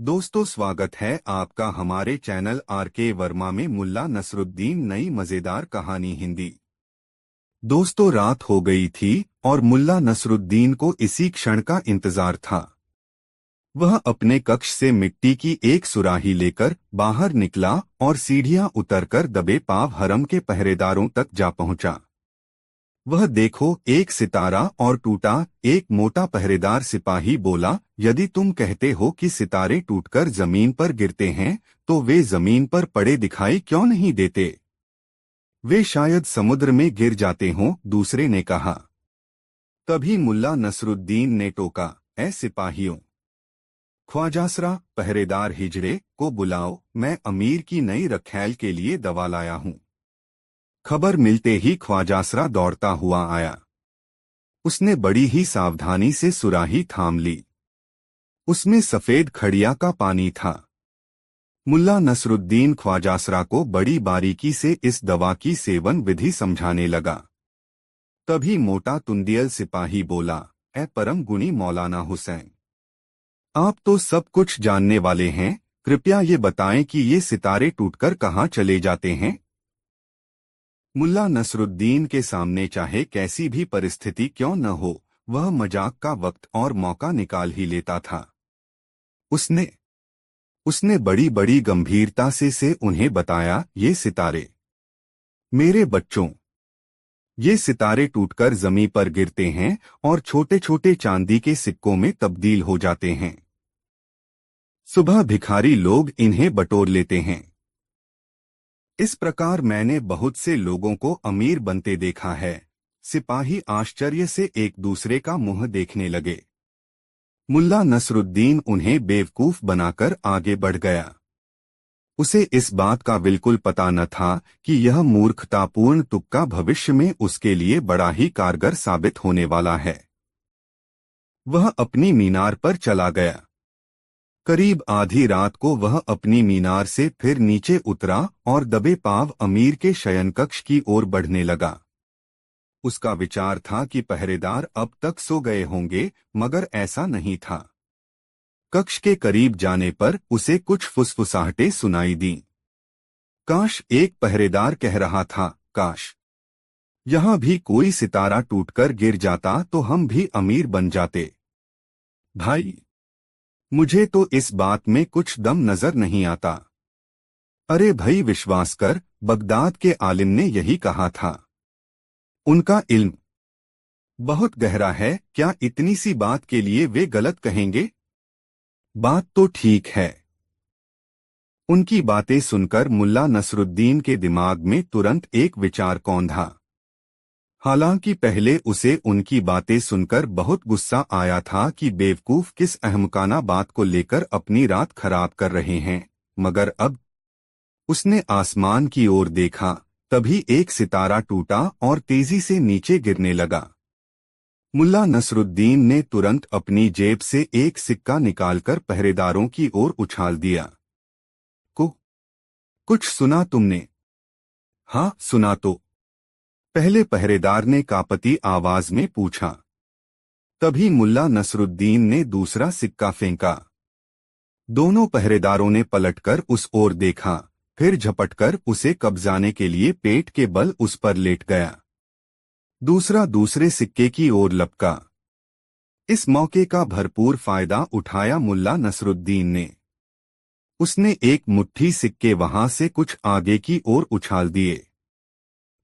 दोस्तों, स्वागत है आपका हमारे चैनल आर.के. वर्मा में मुल्ला नसरुद्दीन नई मजेदार कहानी हिंदी। दोस्तों, रात हो गई थी और मुल्ला नसरुद्दीन को इसी क्षण का इंतजार था। वह अपने कक्ष से मिट्टी की एक सुराही लेकर बाहर निकला और सीढ़ियां उतरकर दबे पांव हरम के पहरेदारों तक जा पहुंचा। वह देखो, एक सितारा और टूटा। एक मोटा पहरेदार सिपाही बोला, यदि तुम कहते हो कि सितारे टूटकर जमीन पर गिरते हैं तो वे जमीन पर पड़े दिखाई क्यों नहीं देते? वे शायद समुद्र में गिर जाते हों, दूसरे ने कहा। तभी मुल्ला नसरुद्दीन ने टोका, ऐ सिपाहियों, ख्वाजासरा पहरेदार हिजड़े को बुलाओ, मैं अमीर की नई रखैल के लिए दवा लाया हूं। खबर मिलते ही ख्वाजासरा दौड़ता हुआ आया। उसने बड़ी ही सावधानी से सुराही थाम ली। उसमें सफेद खड़िया का पानी था। मुल्ला नसरुद्दीन ख्वाजासरा को बड़ी बारीकी से इस दवा की सेवन विधि समझाने लगा। तभी मोटा तुंदियल सिपाही बोला, ए परम गुणी मौलाना हुसैन, आप तो सब कुछ जानने वाले हैं, कृपया ये बताएं कि ये सितारे टूटकर कहाँ चले जाते हैं? मुल्ला नसरुद्दीन के सामने चाहे कैसी भी परिस्थिति क्यों न हो, वह मजाक का वक्त और मौका निकाल ही लेता था। उसने उसने बड़ी बड़ी गंभीरता से उन्हें बताया, ये सितारे, मेरे बच्चों, ये सितारे टूटकर जमीन पर गिरते हैं और छोटे छोटे चांदी के सिक्कों में तब्दील हो जाते हैं। सुबह भिखारी लोग इन्हें बटोर लेते हैं। इस प्रकार मैंने बहुत से लोगों को अमीर बनते देखा है। सिपाही आश्चर्य से एक दूसरे का मुंह देखने लगे। मुल्ला नसरुद्दीन उन्हें बेवकूफ बनाकर आगे बढ़ गया। उसे इस बात का बिल्कुल पता न था कि यह मूर्खतापूर्ण तुक्का भविष्य में उसके लिए बड़ा ही कारगर साबित होने वाला है। वह अपनी मीनार पर चला गया। करीब आधी रात को वह अपनी मीनार से फिर नीचे उतरा और दबे पांव अमीर के शयनकक्ष की ओर बढ़ने लगा। उसका विचार था कि पहरेदार अब तक सो गए होंगे, मगर ऐसा नहीं था। कक्ष के करीब जाने पर उसे कुछ फुसफुसाहटें सुनाई दीं। काश, एक पहरेदार कह रहा था, काश यहाँ भी कोई सितारा टूटकर गिर जाता तो हम भी अमीर बन जाते। भाई, मुझे तो इस बात में कुछ दम नजर नहीं आता। अरे भाई, विश्वास कर, बगदाद के आलिम ने यही कहा था। उनका इल्म बहुत गहरा है, क्या इतनी सी बात के लिए वे गलत कहेंगे? बात तो ठीक है। उनकी बातें सुनकर मुल्ला नसरुद्दीन के दिमाग में तुरंत एक विचार कौंधा। हालांकि पहले उसे उनकी बातें सुनकर बहुत गुस्सा आया था कि बेवकूफ किस अहमकाना बात को लेकर अपनी रात खराब कर रहे हैं, मगर अब उसने आसमान की ओर देखा, तभी एक सितारा टूटा और तेजी से नीचे गिरने लगा। मुल्ला नसरुद्दीन ने तुरंत अपनी जेब से एक सिक्का निकालकर पहरेदारों की ओर उछाल दिया। कुछ सुना तुमने? हाँ, सुना तो, पहले पहरेदार ने कांपती आवाज में पूछा। तभी मुल्ला नसरुद्दीन ने दूसरा सिक्का फेंका। दोनों पहरेदारों ने पलटकर उस ओर देखा, फिर झपटकर उसे कब्जाने के लिए पेट के बल उस पर लेट गया। दूसरा दूसरे सिक्के की ओर लपका। इस मौके का भरपूर फायदा उठाया मुल्ला नसरुद्दीन ने। उसने एक मुट्ठी सिक्के वहां से कुछ आगे की ओर उछाल दिए।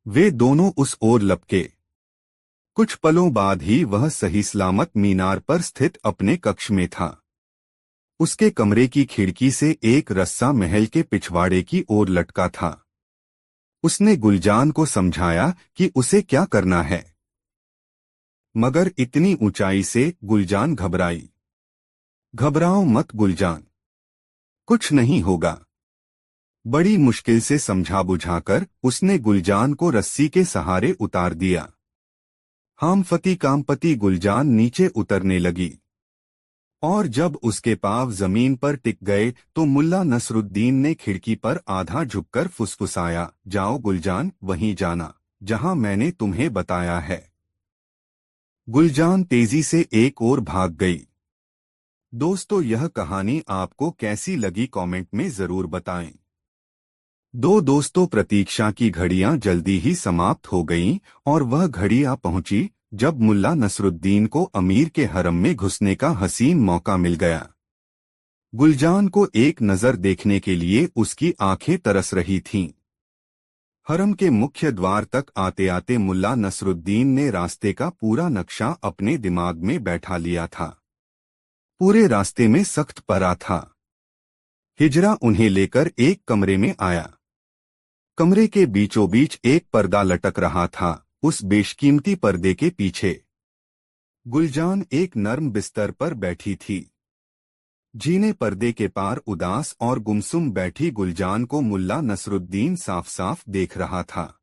वे दोनों उस ओर लपके। कुछ पलों बाद ही वह सही सलामत मीनार पर स्थित अपने कक्ष में था। उसके कमरे की खिड़की से एक रस्सा महल के पिछवाड़े की ओर लटका था। उसने गुलजान को समझाया कि उसे क्या करना है, मगर इतनी ऊंचाई से गुलजान घबराई। घबराओ मत गुलजान, कुछ नहीं होगा। बड़ी मुश्किल से समझा बुझाकर उसने गुलजान को रस्सी के सहारे उतार दिया। हामफती कामपति गुलजान नीचे उतरने लगी और जब उसके पांव जमीन पर टिक गए तो मुल्ला नसरुद्दीन ने खिड़की पर आधा झुककर फुसफुसाया, जाओ गुलजान, वहीं जाना जहां मैंने तुम्हें बताया है। गुलजान तेजी से एक ओर भाग गई। दोस्तों, यह कहानी आपको कैसी लगी कमेंट में जरूर बताएं। दो दोस्तों प्रतीक्षा की घड़ियां जल्दी ही समाप्त हो गईं और वह घड़ी आ पहुंची जब मुल्ला नसरुद्दीन को अमीर के हरम में घुसने का हसीन मौका मिल गया। गुलजान को एक नजर देखने के लिए उसकी आंखें तरस रही थीं। हरम के मुख्य द्वार तक आते आते मुल्ला नसरुद्दीन ने रास्ते का पूरा नक्शा अपने दिमाग में बैठा लिया था। पूरे रास्ते में सख्त पहरा था। हिजरा उन्हें लेकर एक कमरे में आया। कमरे के बीचों बीच एक पर्दा लटक रहा था। उस बेशकीमती पर्दे के पीछे गुलजान एक नर्म बिस्तर पर बैठी थी। जीने पर्दे के पार उदास और गुमसुम बैठी गुलजान को मुल्ला नसरुद्दीन साफ साफ देख रहा था।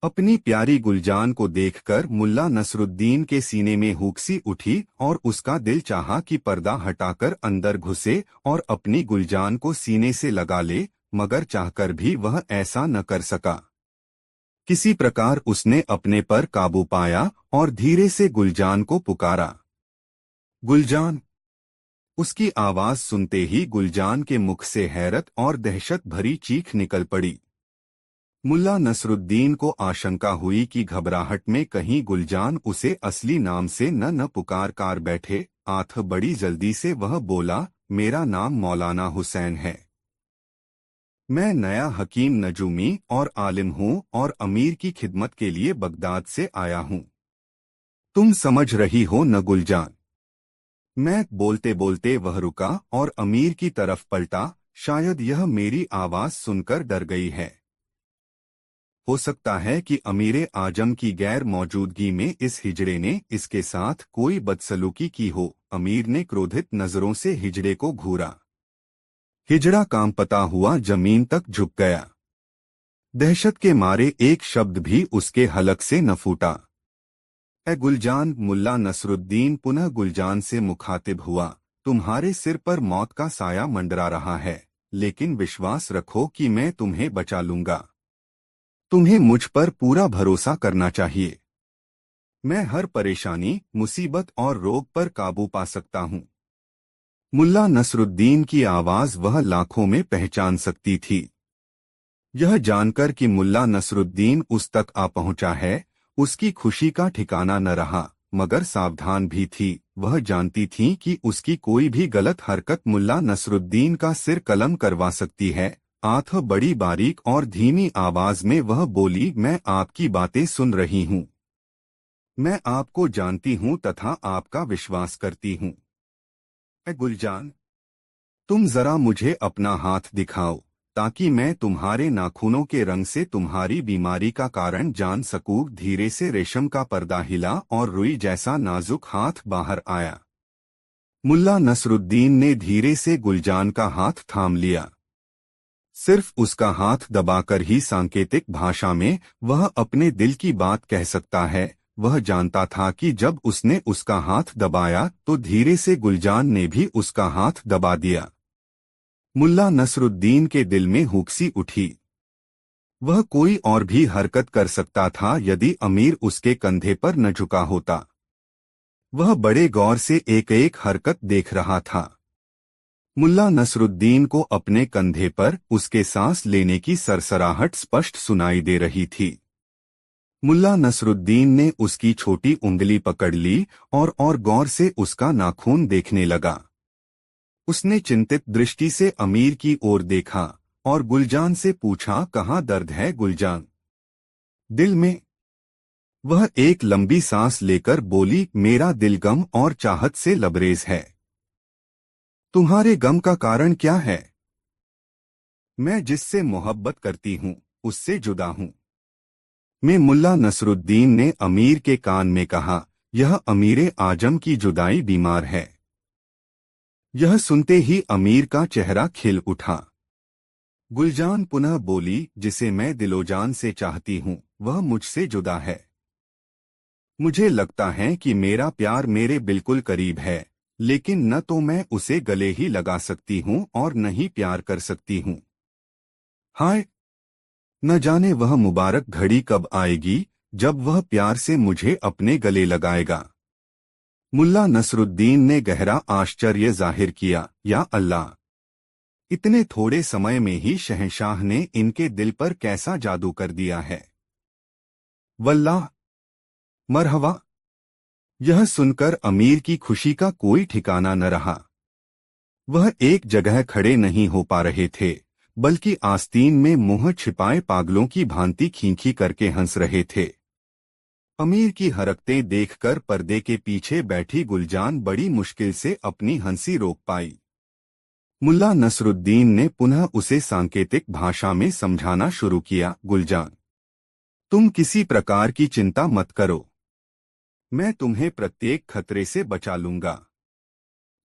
अपनी प्यारी गुलजान को देखकर मुल्ला नसरुद्दीन के सीने में हुक सी उठी और उसका दिल चाहा कि पर्दा हटाकर अंदर घुसे और अपनी गुलजान को सीने से लगा ले, मगर चाहकर भी वह ऐसा न कर सका। किसी प्रकार उसने अपने पर काबू पाया और धीरे से गुलजान को पुकारा। गुलजान! उसकी आवाज सुनते ही गुलजान के मुख से हैरत और दहशत भरी चीख निकल पड़ी। मुल्ला नसरुद्दीन को आशंका हुई कि घबराहट में कहीं गुलजान उसे असली नाम से न पुकार बैठे। आठ बड़ी जल्दी से वह बोला, मेरा नाम मौलाना हुसैन है। मैं नया हकीम नजूमी और आलिम हूँ और अमीर की खिदमत के लिए बगदाद से आया हूँ। तुम समझ रही हो न गुलजान? मैं बोलते बोलते वह रुका और अमीर की तरफ पलटा। शायद यह मेरी आवाज सुनकर डर गई है। हो सकता है कि अमीर आजम की गैर मौजूदगी में इस हिजड़े ने इसके साथ कोई बदसलूकी की हो। अमीर ने क्रोधित नजरों से हिजड़े को घूरा। हिजड़ा कांपता हुआ जमीन तक झुक गया। दहशत के मारे एक शब्द भी उसके हलक से न फूटा। ए गुलजान! मुल्ला नसरुद्दीन पुनः गुलजान से मुखातिब हुआ। तुम्हारे सिर पर मौत का साया मंडरा रहा है, लेकिन विश्वास रखो कि मैं तुम्हें बचा लूंगा। तुम्हें मुझ पर पूरा भरोसा करना चाहिए। मैं हर परेशानी, मुसीबत और रोग पर काबू पा सकता हूँ। मुल्ला नसरुद्दीन की आवाज वह लाखों में पहचान सकती थी। यह जानकर कि मुल्ला नसरुद्दीन उस तक आ पहुंचा है, उसकी खुशी का ठिकाना न रहा, मगर सावधान भी थी। वह जानती थी कि उसकी कोई भी गलत हरकत मुल्ला नसरुद्दीन का सिर कलम करवा सकती है। आंख बड़ी बारीक और धीमी आवाज में वह बोली, मैं आपकी बातें सुन रही हूँ। मैं आपको जानती हूँ तथा आपका विश्वास करती हूँ। ए गुलजान! तुम जरा मुझे अपना हाथ दिखाओ, ताकि मैं तुम्हारे नाखूनों के रंग से तुम्हारी बीमारी का कारण जान सकूं। धीरे से रेशम का पर्दा हिला और रुई जैसा नाजुक हाथ बाहर आया। मुल्ला नसरुद्दीन ने धीरे से गुलजान का हाथ थाम लिया। सिर्फ उसका हाथ दबाकर ही सांकेतिक भाषा में वह अपने दिल की बात कह सकता है। वह जानता था कि जब उसने उसका हाथ दबाया तो धीरे से गुलजान ने भी उसका हाथ दबा दिया। मुल्ला नसरुद्दीन के दिल में हुक्सी उठी। वह कोई और भी हरकत कर सकता था यदि अमीर उसके कंधे पर न झुका होता। वह बड़े गौर से एक एक हरकत देख रहा था। मुल्ला नसरुद्दीन को अपने कंधे पर उसके सांस लेने की सरसराहट स्पष्ट सुनाई दे रही थी। मुल्ला नसरुद्दीन ने उसकी छोटी उंगली पकड़ ली और गौर से उसका नाखून देखने लगा। उसने चिंतित दृष्टि से अमीर की ओर देखा और गुलजान से पूछा, कहाँ दर्द है गुलजान? दिल में। वह एक लंबी सांस लेकर बोली, मेरा दिल गम और चाहत से लबरेज है। तुम्हारे गम का कारण क्या है? मैं जिससे मोहब्बत करती हूँ उससे जुदा हूँ। मैं मुल्ला नसरुद्दीन ने अमीर के कान में कहा, यह अमीर आजम की जुदाई बीमार है। यह सुनते ही अमीर का चेहरा खिल उठा। गुलजान पुनः बोली, जिसे मैं दिलोजान से चाहती हूँ वह मुझसे जुदा है। मुझे लगता है कि मेरा प्यार मेरे बिल्कुल करीब है, लेकिन न तो मैं उसे गले ही लगा सकती हूँ और न ही प्यार कर सकती हूँ। हाय! न जाने वह मुबारक घड़ी कब आएगी जब वह प्यार से मुझे अपने गले लगाएगा। मुल्ला नसरुद्दीन ने गहरा आश्चर्य जाहिर किया, या अल्लाह! इतने थोड़े समय में ही शहंशाह ने इनके दिल पर कैसा जादू कर दिया है। वल्लाह, मरहबा। यह सुनकर अमीर की खुशी का कोई ठिकाना न रहा। वह एक जगह खड़े नहीं हो पा रहे थे, बल्कि आस्तीन में मुंह छिपाए पागलों की भांति खींखी करके हंस रहे थे। अमीर की हरकतें देखकर पर्दे के पीछे बैठी गुलजान बड़ी मुश्किल से अपनी हंसी रोक पाई। मुल्ला नसरुद्दीन ने पुनः उसे सांकेतिक भाषा में समझाना शुरू किया, गुलजान, तुम किसी प्रकार की चिंता मत करो। मैं तुम्हें प्रत्येक खतरे से बचा लूंगा।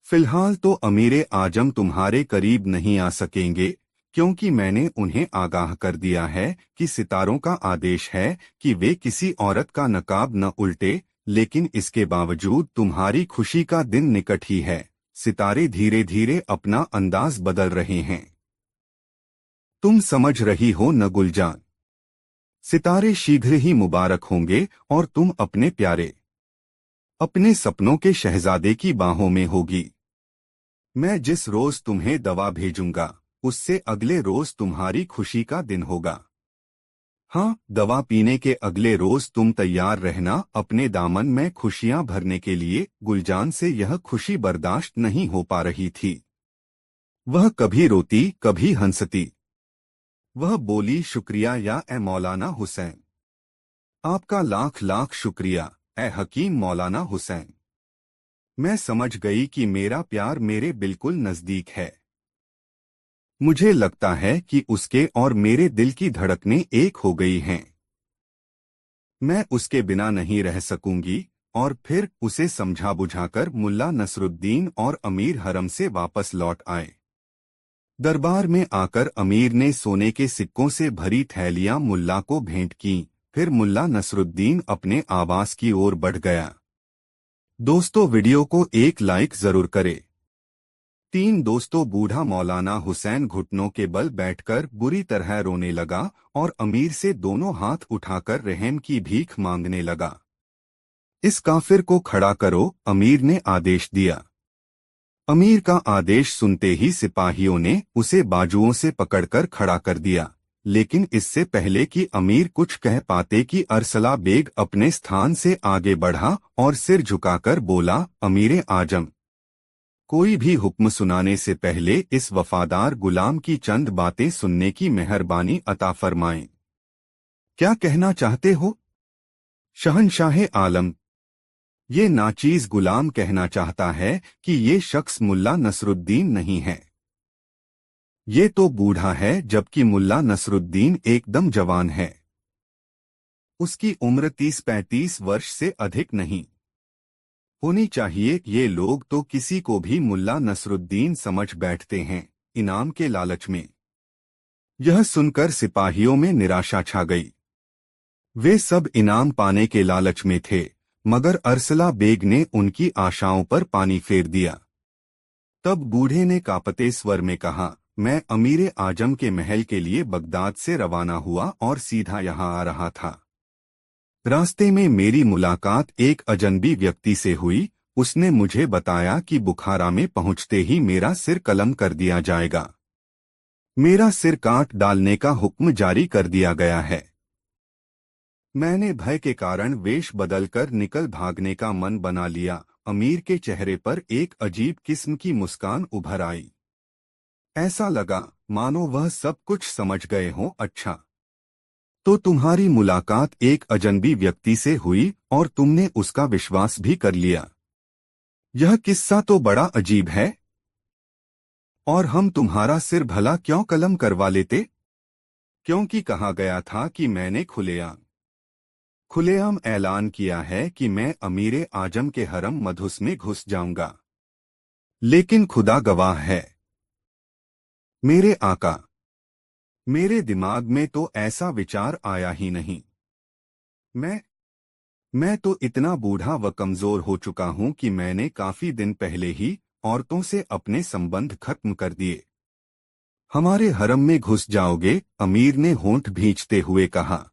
फिलहाल तो अमीरे आजम तुम्हारे करीब नहीं आ सकेंगे, क्योंकि मैंने उन्हें आगाह कर दिया है कि सितारों का आदेश है कि वे किसी औरत का नकाब न उल्टे। लेकिन इसके बावजूद तुम्हारी खुशी का दिन निकट ही है। सितारे धीरे धीरे अपना अंदाज बदल रहे हैं। तुम समझ रही हो न गुलजान? सितारे शीघ्र ही मुबारक होंगे और तुम अपने प्यारे, अपने सपनों के शहजादे की बाहों में होगी। मैं जिस रोज तुम्हें दवा भेजूंगा, उससे अगले रोज तुम्हारी खुशी का दिन होगा। हाँ, दवा पीने के अगले रोज तुम तैयार रहना अपने दामन में खुशियां भरने के लिए। गुलजान से यह खुशी बर्दाश्त नहीं हो पा रही थी। वह कभी रोती कभी हंसती। वह बोली, शुक्रिया या ए मौलाना हुसैन। आपका लाख लाख शुक्रिया ए हकीम मौलाना हुसैन। मैं समझ गई कि मेरा प्यार मेरे बिल्कुल नजदीक है। मुझे लगता है कि उसके और मेरे दिल की धड़कनें एक हो गई हैं। मैं उसके बिना नहीं रह सकूंगी। और फिर उसे समझा बुझाकर मुल्ला नसरुद्दीन और अमीर हरम से वापस लौट आए। दरबार में आकर अमीर ने सोने के सिक्कों से भरी थैलियां मुल्ला को भेंट की। फिर मुल्ला नसरुद्दीन अपने आवास की ओर बढ़ गया। दोस्तों, वीडियो को एक लाइक जरूर करें। दोस्तों, बूढ़ा मौलाना हुसैन घुटनों के बल बैठकर बुरी तरह रोने लगा और अमीर से दोनों हाथ उठाकर रहम की भीख मांगने लगा। इस काफिर को खड़ा करो, अमीर ने आदेश दिया। अमीर का आदेश सुनते ही सिपाहियों ने उसे बाजुओं से पकड़कर खड़ा कर दिया। लेकिन इससे पहले कि अमीर कुछ कह पाते कि अरसला बेग अपने स्थान से आगे बढ़ा और सिर झुकाकर बोला, अमीरे आजम, कोई भी हुक्म सुनाने से पहले इस वफादार गुलाम की चंद बातें सुनने की मेहरबानी अता फरमाएं। क्या कहना चाहते हो शहंशाह आलम? ये नाचीज गुलाम कहना चाहता है कि ये शख्स मुल्ला नसरुद्दीन नहीं है। ये तो बूढ़ा है, जबकि मुल्ला नसरुद्दीन एकदम जवान है। उसकी उम्र 30-35 वर्ष से अधिक नहीं होनी चाहिए। ये लोग तो किसी को भी मुल्ला नसरुद्दीन समझ बैठते हैं, इनाम के लालच में। यह सुनकर सिपाहियों में निराशा छा गई। वे सब इनाम पाने के लालच में थे, मगर अरसला बेग ने उनकी आशाओं पर पानी फेर दिया। तब बूढ़े ने कांपते स्वर में कहा, मैं अमीरे आजम के महल के लिए बगदाद से रवाना हुआ और सीधा यहाँ आ रहा था। रास्ते में मेरी मुलाकात एक अजनबी व्यक्ति से हुई। उसने मुझे बताया कि बुखारा में पहुंचते ही मेरा सिर कलम कर दिया जाएगा। मेरा सिर काट डालने का हुक्म जारी कर दिया गया है। मैंने भय के कारण वेश बदलकर निकल भागने का मन बना लिया। अमीर के चेहरे पर एक अजीब किस्म की मुस्कान उभर आई। ऐसा लगा मानो वह सब कुछ समझ गए हों। अच्छा, तो तुम्हारी मुलाकात एक अजनबी व्यक्ति से हुई और तुमने उसका विश्वास भी कर लिया। यह किस्सा तो बड़ा अजीब है। और हम तुम्हारा सिर भला क्यों कलम करवा लेते? क्योंकि कहा गया था कि मैंने खुलेआम ऐलान किया है कि मैं अमीरे आजम के हरम मधुस में घुस जाऊंगा। लेकिन खुदा गवाह है मेरे आका, मेरे दिमाग में तो ऐसा विचार आया ही नहीं। मैं तो इतना बूढ़ा व कमजोर हो चुका हूं कि मैंने काफी दिन पहले ही औरतों से अपने संबंध खत्म कर दिए। हमारे हरम में घुस जाओगे? अमीर ने होंठ भींचते हुए कहा।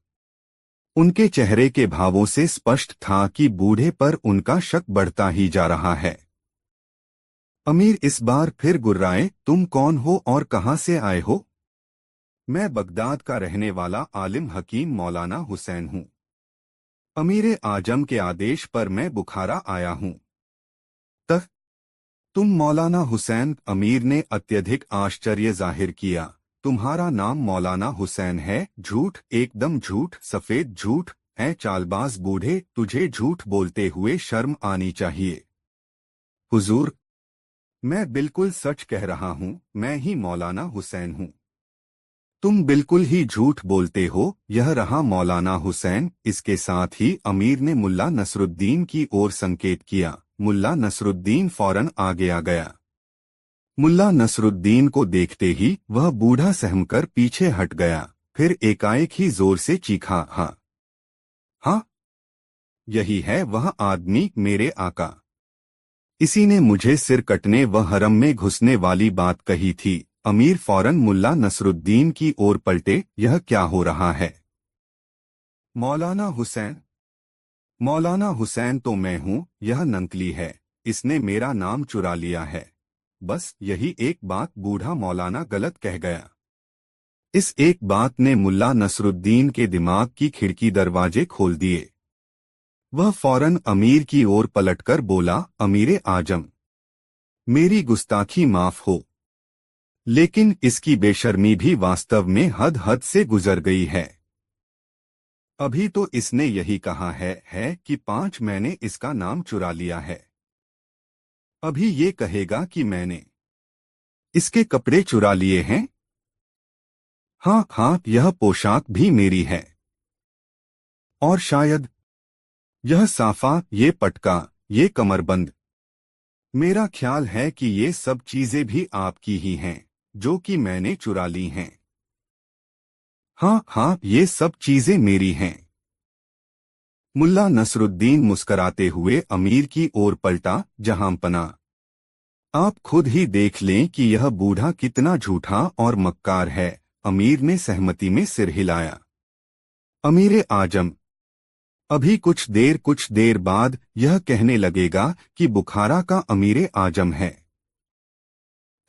उनके चेहरे के भावों से स्पष्ट था कि बूढ़े पर उनका शक बढ़ता ही जा रहा है। अमीर इस बार फिर गुर्राए, तुम कौन हो और कहां से आए हो? मैं बगदाद का रहने वाला आलिम हकीम मौलाना हुसैन हूँ। अमीर आजम के आदेश पर मैं बुखारा आया हूँ। तह तुम मौलाना हुसैन? अमीर ने अत्यधिक आश्चर्य जाहिर किया। तुम्हारा नाम मौलाना हुसैन है? झूठ, एकदम झूठ, सफेद झूठ है। चालबाज बूढ़े, तुझे झूठ बोलते हुए शर्म आनी चाहिए। हुजूर, मैं बिल्कुल सच कह रहा हूँ, मैं ही मौलाना हुसैन हूँ। तुम बिल्कुल ही झूठ बोलते हो। यह रहा मौलाना हुसैन। इसके साथ ही अमीर ने मुल्ला नसरुद्दीन की ओर संकेत किया। मुल्ला नसरुद्दीन फौरन आगे आ गया। मुल्ला नसरुद्दीन को देखते ही वह बूढ़ा सहमकर पीछे हट गया। फिर एकाएक ही जोर से चीखा, हाँ हाँ, यही है वह आदमी, मेरे आका। इसी ने मुझे सिर कटने व हरम में घुसने वाली बात कही थी। अमीर फौरन मुल्ला नसरुद्दीन की ओर पलटे। यह क्या हो रहा है? मौलाना हुसैन? मौलाना हुसैन तो मैं हूँ, यह नंकली है। इसने मेरा नाम चुरा लिया है। बस यही एक बात बूढ़ा मौलाना गलत कह गया। इस एक बात ने मुल्ला नसरुद्दीन के दिमाग की खिड़की दरवाजे खोल दिए। वह फौरन अमीर की ओर पलटकर बोला, अमीरे आजम, मेरी गुस्ताखी माफ हो, लेकिन इसकी बेशर्मी भी वास्तव में हद हद से गुजर गई है। अभी तो इसने यही कहा है कि 5 मैंने इसका नाम चुरा लिया है। अभी ये कहेगा कि मैंने इसके कपड़े चुरा लिए हैं। हाँ हाँ, यह पोशाक भी मेरी है। और शायद यह साफा, ये पटका, ये कमरबंद। मेरा ख्याल है कि ये सब चीजें भी आपकी ही हैं, जो कि मैंने चुरा ली हैं। हाँ हाँ, ये सब चीजें मेरी हैं। मुल्ला नसरुद्दीन मुस्कराते हुए अमीर की ओर पलटा। जहांपना, आप खुद ही देख लें कि यह बूढ़ा कितना झूठा और मक्कार है। अमीर ने सहमति में सिर हिलाया। अमीर आजम, अभी कुछ देर बाद यह कहने लगेगा कि बुखारा का अमीर आजम है।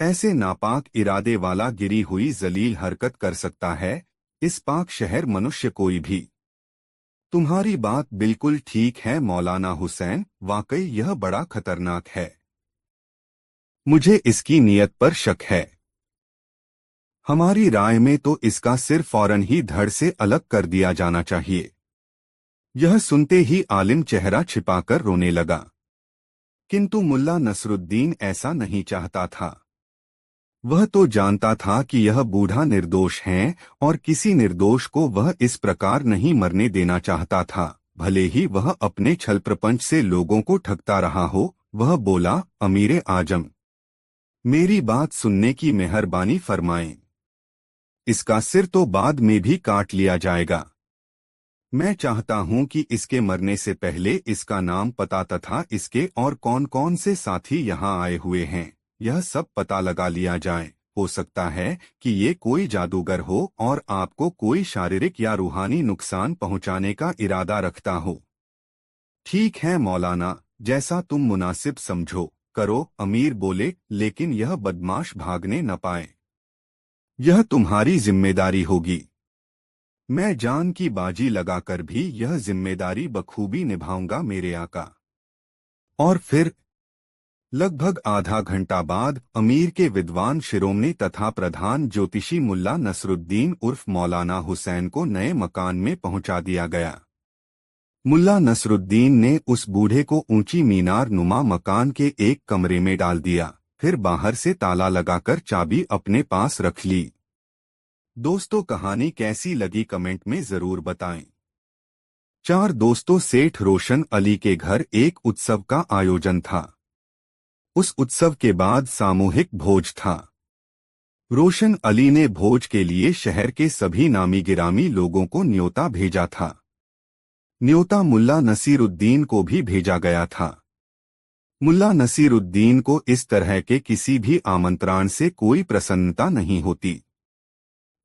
ऐसे नापाक इरादे वाला गिरी हुई जलील हरकत कर सकता है इस पाक शहर मनुष्य कोई भी? तुम्हारी बात बिल्कुल ठीक है मौलाना हुसैन, वाकई यह बड़ा खतरनाक है। मुझे इसकी नीयत पर शक है। हमारी राय में तो इसका सिर फौरन ही धड़ से अलग कर दिया जाना चाहिए। यह सुनते ही आलिम चेहरा छिपाकर रोने लगा। किंतु मुल्ला नसरुद्दीन ऐसा नहीं चाहता था। वह तो जानता था कि यह बूढ़ा निर्दोष है और किसी निर्दोष को वह इस प्रकार नहीं मरने देना चाहता था, भले ही वह अपने छल प्रपंच से लोगों को ठगता रहा हो। वह बोला, अमीरे आजम, मेरी बात सुनने की मेहरबानी फरमाएं। इसका सिर तो बाद में भी काट लिया जाएगा। मैं चाहता हूं कि इसके मरने से पहले इसका नाम, पता तथा इसके और कौन कौन से साथी यहां आए हुए हैं, यह सब पता लगा लिया जाए। हो सकता है कि ये कोई जादूगर हो और आपको कोई शारीरिक या रूहानी नुकसान पहुंचाने का इरादा रखता हो। ठीक है मौलाना, जैसा तुम मुनासिब समझो करो, अमीर बोले, लेकिन यह बदमाश भागने न पाए। यह तुम्हारी जिम्मेदारी होगी। मैं जान की बाजी लगाकर भी यह जिम्मेदारी बखूबी निभाऊंगा मेरे आका। और फिर लगभग आधा घंटा बाद अमीर के विद्वान शिरोमणि तथा प्रधान ज्योतिषी मुल्ला नसरुद्दीन उर्फ मौलाना हुसैन को नए मकान में पहुंचा दिया गया। मुल्ला नसरुद्दीन ने उस बूढ़े को ऊंची मीनार नुमा मकान के एक कमरे में डाल दिया, फिर बाहर से ताला लगाकर चाबी अपने पास रख ली। दोस्तों, कहानी कैसी लगी कमेंट में जरूर बताएं। 4 दोस्तों सेठ रोशन अली के घर एक उत्सव का आयोजन था। उस उत्सव के बाद सामूहिक भोज था। रोशन अली ने भोज के लिए शहर के सभी नामी गिरामी लोगों को न्योता भेजा था। न्योता मुल्ला नसीरुद्दीन को भी भेजा गया था। मुल्ला नसीरुद्दीन को इस तरह के किसी भी आमंत्रण से कोई प्रसन्नता नहीं होती।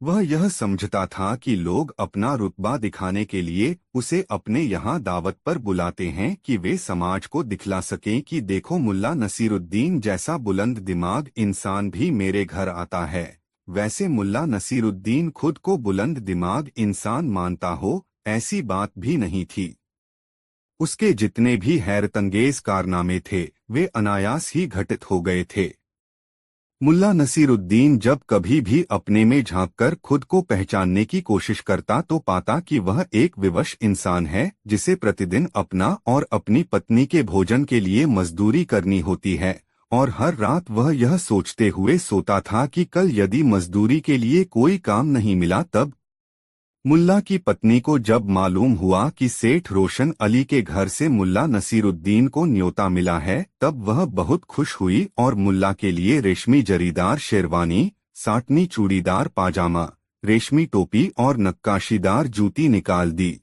वह यह समझता था कि लोग अपना रुतबा दिखाने के लिए उसे अपने यहाँ दावत पर बुलाते हैं कि वे समाज को दिखला सकें कि देखो मुल्ला नसीरुद्दीन जैसा बुलंद दिमाग इंसान भी मेरे घर आता है। वैसे मुल्ला नसीरुद्दीन खुद को बुलंद दिमाग इंसान मानता हो, ऐसी बात भी नहीं थी। उसके जितने भी हैरतंगेज कारनामे थे वे अनायास ही घटित हो गए थे। मुल्ला नसीरुद्दीन जब कभी भी अपने में झांककर खुद को पहचानने की कोशिश करता तो पाता कि वह एक विवश इंसान है जिसे प्रतिदिन अपना और अपनी पत्नी के भोजन के लिए मजदूरी करनी होती है, और हर रात वह यह सोचते हुए सोता था कि कल यदि मजदूरी के लिए कोई काम नहीं मिला तब। मुल्ला की पत्नी को जब मालूम हुआ कि सेठ रोशन अली के घर से मुल्ला नसीरुद्दीन को न्योता मिला है तब वह बहुत खुश हुई और मुल्ला के लिए रेशमी जरीदार शेरवानी, साटनी चूड़ीदार पाजामा, रेशमी टोपी और नक्काशीदार जूती निकाल दी।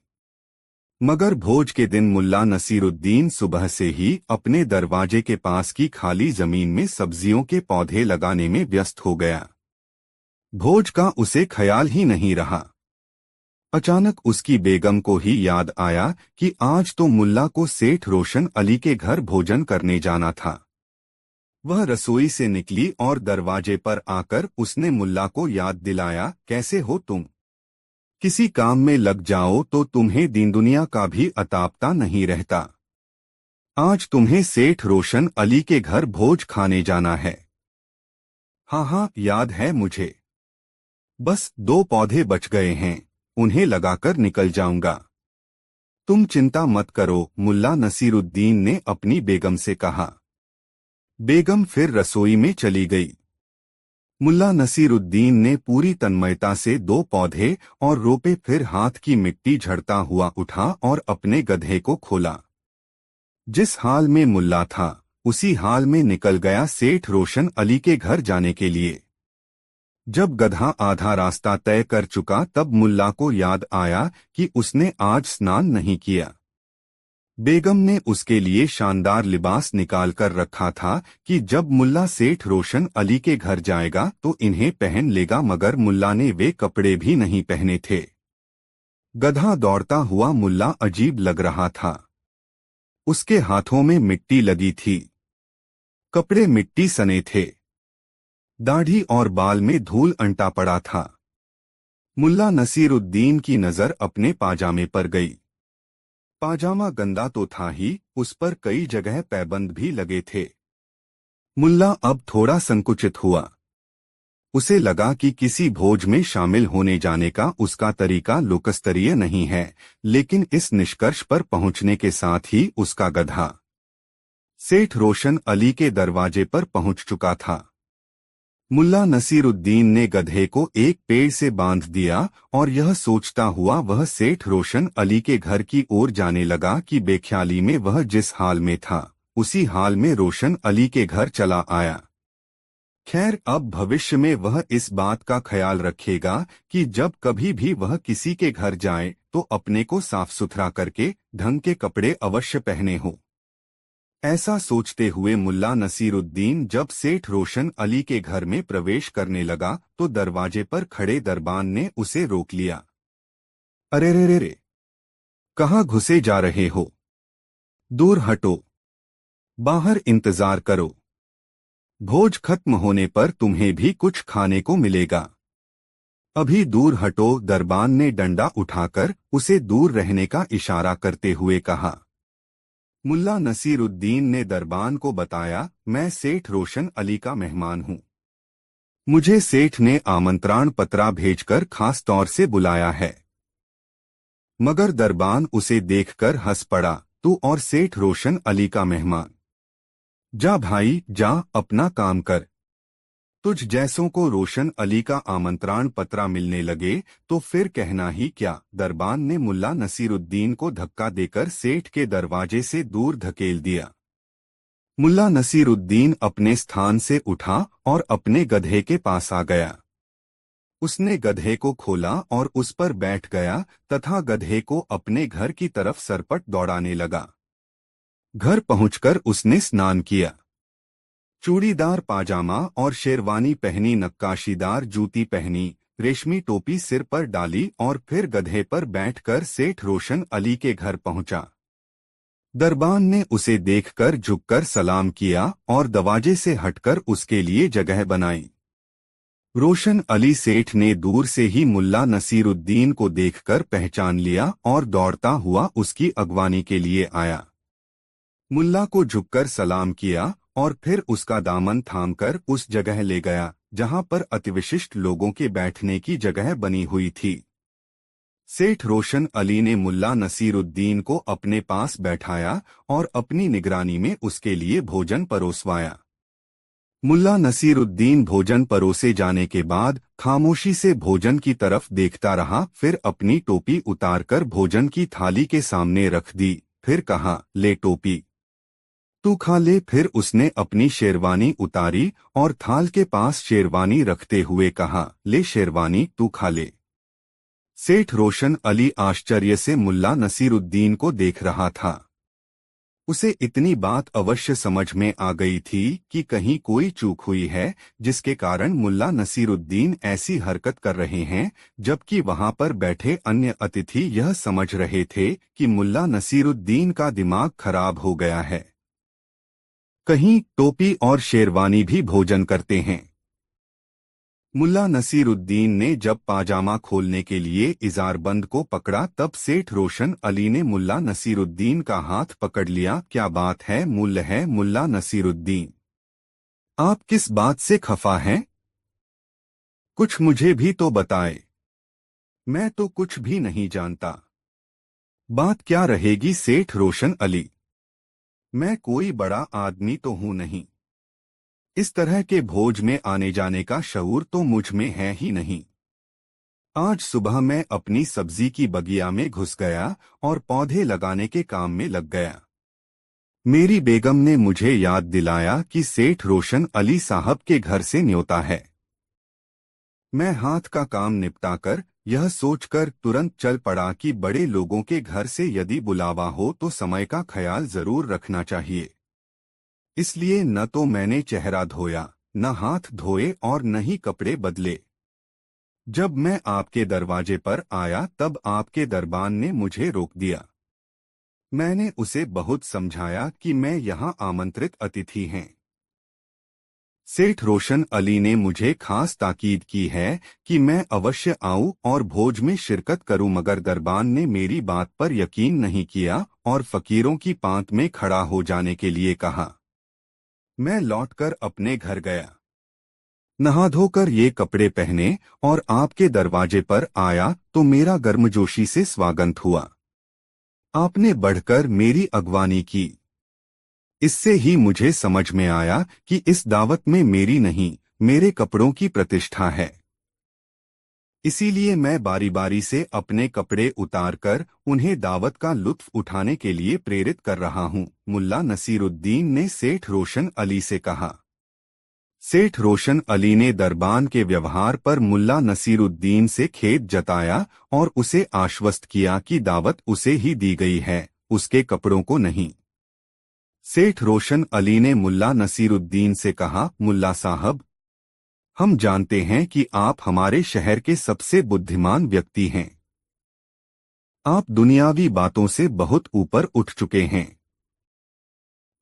मगर भोज के दिन मुल्ला नसीरुद्दीन सुबह से ही अपने दरवाजे के पास की खाली जमीन में सब्जियों के पौधे लगाने में व्यस्त हो गया। भोज का उसे ख्याल ही नहीं रहा। अचानक उसकी बेगम को ही याद आया कि आज तो मुल्ला को सेठ रोशन अली के घर भोजन करने जाना था। वह रसोई से निकली और दरवाजे पर आकर उसने मुल्ला को याद दिलाया, कैसे हो तुम? किसी काम में लग जाओ तो तुम्हें दीन दुनिया का भी अतापता नहीं रहता। आज तुम्हें सेठ रोशन अली के घर भोज खाने जाना है। हाँ हाँ, याद है मुझे। बस 2 पौधे बच गए हैं, उन्हें लगाकर निकल जाऊंगा। तुम चिंता मत करो, मुल्ला नसीरुद्दीन ने अपनी बेगम से कहा। बेगम फिर रसोई में चली गई। मुल्ला नसीरुद्दीन ने पूरी तन्मयता से 2 पौधे और रोपे, फिर हाथ की मिट्टी झड़ता हुआ उठा और अपने गधे को खोला। जिस हाल में मुल्ला था उसी हाल में निकल गया सेठ रोशन अली के घर जाने के लिए। जब गधा आधा रास्ता तय कर चुका तब मुल्ला को याद आया कि उसने आज स्नान नहीं किया। बेगम ने उसके लिए शानदार लिबास निकाल कर रखा था कि जब मुल्ला सेठ रोशन अली के घर जाएगा तो इन्हें पहन लेगा, मगर मुल्ला ने वे कपड़े भी नहीं पहने थे। गधा दौड़ता हुआ मुल्ला अजीब लग रहा था। उसके हाथों में मिट्टी लगी थी, कपड़े मिट्टी सने थे, दाढ़ी और बाल में धूल अंटा पड़ा था। मुल्ला नसीरुद्दीन की नजर अपने पाजामे पर गई। पाजामा गंदा तो था ही, उस पर कई जगह पैबंद भी लगे थे। मुल्ला अब थोड़ा संकुचित हुआ। उसे लगा कि किसी भोज में शामिल होने जाने का उसका तरीका लोकस्तरीय नहीं है, लेकिन इस निष्कर्ष पर पहुंचने के साथ ही उसका गधा सेठ रोशन अली के दरवाजे पर पहुंच चुका था। मुल्ला नसीरुद्दीन ने गधे को एक पेड़ से बांध दिया और यह सोचता हुआ वह सेठ रोशन अली के घर की ओर जाने लगा कि बेख्याली में वह जिस हाल में था उसी हाल में रोशन अली के घर चला आया। खैर, अब भविष्य में वह इस बात का ख्याल रखेगा कि जब कभी भी वह किसी के घर जाए तो अपने को साफ सुथरा करके ढंग के कपड़े अवश्य पहने हों। ऐसा सोचते हुए मुल्ला नसीरुद्दीन जब सेठ रोशन अली के घर में प्रवेश करने लगा तो दरवाजे पर खड़े दरबान ने उसे रोक लिया। अरे रे रे रे, कहाँ घुसे जा रहे हो? दूर हटो, बाहर इंतजार करो। भोज खत्म होने पर तुम्हें भी कुछ खाने को मिलेगा। अभी दूर हटो, दरबान ने डंडा उठाकर उसे दूर रहने का इशारा करते हुए कहा। मुल्ला नसीरुद्दीन ने दरबान को बताया, मैं सेठ रोशन अली का मेहमान हूँ। मुझे सेठ ने आमंत्रण पत्रा भेजकर खास तौर से बुलाया है। मगर दरबान उसे देखकर हंस पड़ा, तू और सेठ रोशन अली का मेहमान? जा भाई जा, अपना काम कर। तुझ जैसों को रोशन अली का आमंत्रण पत्रा मिलने लगे तो फिर कहना ही क्या। दरबान ने मुल्ला नसीरुद्दीन को धक्का देकर सेठ के दरवाजे से दूर धकेल दिया। मुल्ला नसीरुद्दीन अपने स्थान से उठा और अपने गधे के पास आ गया। उसने गधे को खोला और उस पर बैठ गया तथा गधे को अपने घर की तरफ सरपट दौड़ाने लगा। घर पहुंचकर उसने स्नान किया, चूड़ीदार पाजामा और शेरवानी पहनी, नक्काशीदार जूती पहनी, रेशमी टोपी सिर पर डाली और फिर गधे पर बैठकर सेठ रोशन अली के घर पहुंचा। दरबान ने उसे देखकर झुककर सलाम किया और दरवाजे से हटकर उसके लिए जगह बनाई। रोशन अली सेठ ने दूर से ही मुल्ला नसीरुद्दीन को देखकर पहचान लिया और दौड़ता हुआ उसकी अगवानी के लिए आया। मुल्ला को झुककर सलाम किया और फिर उसका दामन थामकर उस जगह ले गया जहां पर अतिविशिष्ट लोगों के बैठने की जगह बनी हुई थी। सेठ रोशन अली ने मुल्ला नसीरुद्दीन को अपने पास बैठाया और अपनी निगरानी में उसके लिए भोजन परोसवाया। मुल्ला नसीरुद्दीन भोजन परोसे जाने के बाद खामोशी से भोजन की तरफ देखता रहा, फिर अपनी टोपी उतारकर भोजन की थाली के सामने रख दी। फिर कहा, ले टोपी तू खा ले। फिर उसने अपनी शेरवानी उतारी और थाल के पास शेरवानी रखते हुए कहा, ले शेरवानी तू खा ले। सेठ रोशन अली आश्चर्य से मुल्ला नसीरुद्दीन को देख रहा था। उसे इतनी बात अवश्य समझ में आ गई थी कि कहीं कोई चूक हुई है, जिसके कारण मुल्ला नसीरुद्दीन ऐसी हरकत कर रहे हैं, जबकि वहां पर बैठे अन्य अतिथि यह समझ रहे थे कि मुल्ला नसीरुद्दीन का दिमाग खराब हो गया है। कहीं टोपी और शेरवानी भी भोजन करते हैं। मुल्ला नसीरुद्दीन ने जब पाजामा खोलने के लिए इजारबंद को पकड़ा, तब सेठ रोशन अली ने मुल्ला नसीरुद्दीन का हाथ पकड़ लिया। क्या बात है मुल्ला नसीरुद्दीन, आप किस बात से खफा हैं? कुछ मुझे भी तो बताए। मैं तो कुछ भी नहीं जानता। बात क्या रहेगी सेठ रोशन अली? मैं कोई बड़ा आदमी तो हूं नहीं। इस तरह के भोज में आने जाने का शऊर तो मुझ में है ही नहीं। आज सुबह मैं अपनी सब्जी की बगिया में घुस गया और पौधे लगाने के काम में लग गया। मेरी बेगम ने मुझे याद दिलाया कि सेठ रोशन अली साहब के घर से न्योता है। मैं हाथ का काम निपटाकर यह सोचकर तुरंत चल पड़ा कि बड़े लोगों के घर से यदि बुलावा हो तो समय का ख्याल जरूर रखना चाहिए। इसलिए न तो मैंने चेहरा धोया, न हाथ धोए और न ही कपड़े बदले। जब मैं आपके दरवाजे पर आया तब आपके दरबान ने मुझे रोक दिया। मैंने उसे बहुत समझाया कि मैं यहाँ आमंत्रित अतिथि हैं। सेठ रोशन अली ने मुझे खास ताकीद की है कि मैं अवश्य आऊं और भोज में शिरकत करूं, मगर दरबान ने मेरी बात पर यकीन नहीं किया और फकीरों की पांत में खड़ा हो जाने के लिए कहा। मैं लौटकर अपने घर गया, नहा धोकर ये कपड़े पहने और आपके दरवाजे पर आया तो मेरा गर्मजोशी से स्वागत हुआ। आपने बढ़कर मेरी अगवानी की। इससे ही मुझे समझ में आया कि इस दावत में मेरी नहीं, मेरे कपड़ों की प्रतिष्ठा है। इसीलिए मैं बारी बारी से अपने कपड़े उतारकर उन्हें दावत का लुत्फ उठाने के लिए प्रेरित कर रहा हूं, मुल्ला नसीरुद्दीन ने सेठ रोशन अली से कहा। सेठ रोशन अली ने दरबान के व्यवहार पर मुल्ला नसीरुद्दीन से खेद जताया और उसे आश्वस्त किया कि दावत उसे ही दी गई है, उसके कपड़ों को नहीं। सेठ रोशन अली ने मुल्ला नसीरुद्दीन से कहा, मुल्ला साहब, हम जानते हैं कि आप हमारे शहर के सबसे बुद्धिमान व्यक्ति हैं। आप दुनियावी बातों से बहुत ऊपर उठ चुके हैं।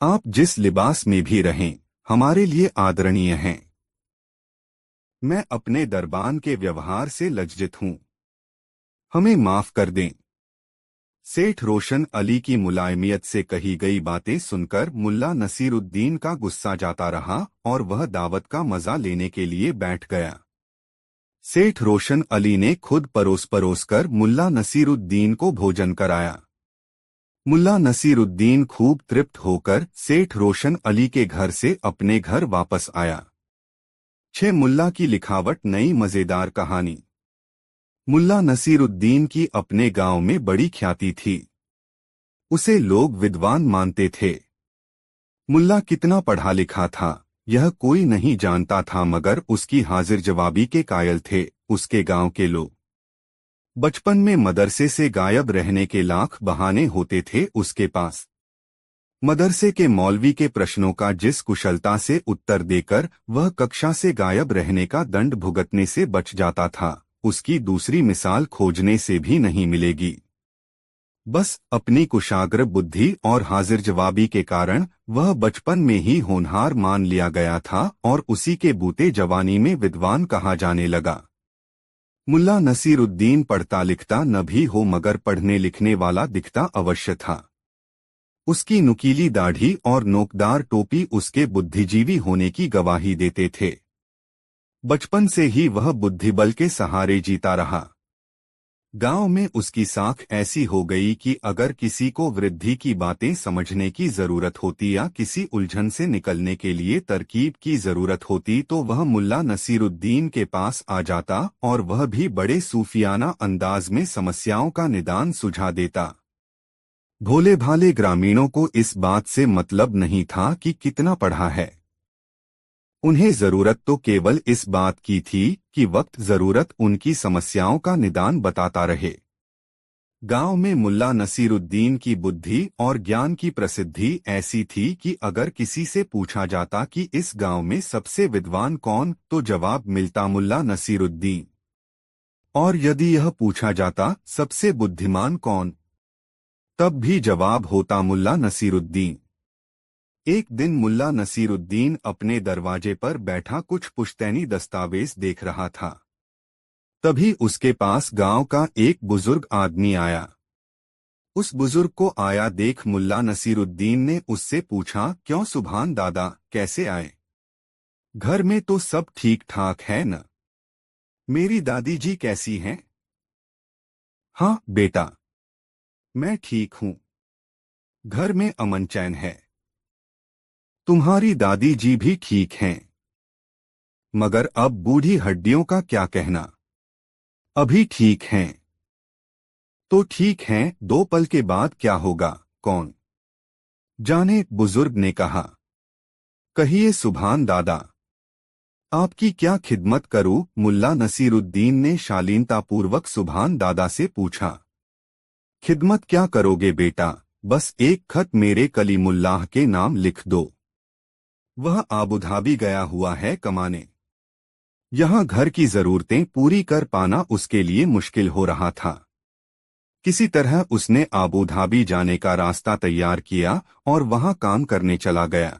आप जिस लिबास में भी रहें, हमारे लिए आदरणीय हैं। मैं अपने दरबान के व्यवहार से लज्जित हूं। हमें माफ कर दें। सेठ रोशन अली की मुलायमियत से कही गई बातें सुनकर मुल्ला नसीरुद्दीन का गुस्सा जाता रहा और वह दावत का मजा लेने के लिए बैठ गया। सेठ रोशन अली ने खुद परोस कर मुल्ला नसीरुद्दीन को भोजन कराया। मुल्ला नसीरुद्दीन खूब तृप्त होकर सेठ रोशन अली के घर से अपने घर वापस आया। 6 मुल्ला की लिखावट नई मजेदार कहानी। मुल्ला नसीरुद्दीन की अपने गांव में बड़ी ख्याति थी। उसे लोग विद्वान मानते थे। मुल्ला कितना पढ़ा लिखा था यह कोई नहीं जानता था, मगर उसकी हाजिर जवाबी के कायल थे उसके गांव के लोग। बचपन में मदरसे से गायब रहने के लाख बहाने होते थे उसके पास। मदरसे के मौलवी के प्रश्नों का जिस कुशलता से उत्तर देकर वह कक्षा से गायब रहने का दंड भुगतने से बच जाता था, उसकी दूसरी मिसाल खोजने से भी नहीं मिलेगी। बस अपनी कुशाग्र बुद्धि और हाजिर जवाबी के कारण वह बचपन में ही होनहार मान लिया गया था और उसी के बूते जवानी में विद्वान कहा जाने लगा। मुल्ला नसीरुद्दीन पढ़ता लिखता न भी हो मगर पढ़ने लिखने वाला दिखता अवश्य था। उसकी नुकीली दाढ़ी और नोकदार टोपी उसके बुद्धिजीवी होने की गवाही देते थे। बचपन से ही वह बुद्धिबल के सहारे जीता रहा। गांव में उसकी साख ऐसी हो गई कि अगर किसी को वृद्धि की बातें समझने की जरूरत होती या किसी उलझन से निकलने के लिए तरकीब की जरूरत होती तो वह मुल्ला नसीरुद्दीन के पास आ जाता और वह भी बड़े सूफियाना अंदाज में समस्याओं का निदान सुझा देता। भोले भाले ग्रामीणों को इस बात से मतलब नहीं था कि कितना पढ़ा है। उन्हें जरूरत तो केवल इस बात की थी कि वक्त जरूरत उनकी समस्याओं का निदान बताता रहे। गांव में मुल्ला नसीरुद्दीन की बुद्धि और ज्ञान की प्रसिद्धि ऐसी थी कि अगर किसी से पूछा जाता कि इस गांव में सबसे विद्वान कौन तो जवाब मिलता मुल्ला नसीरुद्दीन। और यदि यह पूछा जाता सबसे बुद्धिमान कौन तब भी जवाब होता मुल्ला नसीरुद्दीन। एक दिन मुल्ला नसीरुद्दीन अपने दरवाजे पर बैठा कुछ पुश्तैनी दस्तावेज देख रहा था। तभी उसके पास गांव का एक बुजुर्ग आदमी आया। उस बुजुर्ग को आया देख मुल्ला नसीरुद्दीन ने उससे पूछा, क्यों सुभान दादा, कैसे आए? घर में तो सब ठीक ठाक है न? मेरी दादी जी कैसी हैं? हाँ बेटा, मैं ठीक हूँ। घर में अमन चैन है। तुम्हारी दादी जी भी ठीक हैं। मगर अब बूढ़ी हड्डियों का क्या कहना? अभी ठीक हैं। तो ठीक हैं, 2 पल के बाद क्या होगा कौन जाने, बुजुर्ग ने कहा। कहिए सुभान दादा, आपकी क्या खिदमत करूं? मुल्ला नसीरुद्दीन ने शालीनतापूर्वक सुभान दादा से पूछा। खिदमत क्या करोगे बेटा, बस एक खत मेरे कलीमुल्लाह के नाम लिख दो। वह आबुधाबी गया हुआ है कमाने। यहाँ घर की जरूरतें पूरी कर पाना उसके लिए मुश्किल हो रहा था। किसी तरह उसने आबुधाबी जाने का रास्ता तैयार किया और वहाँ काम करने चला गया।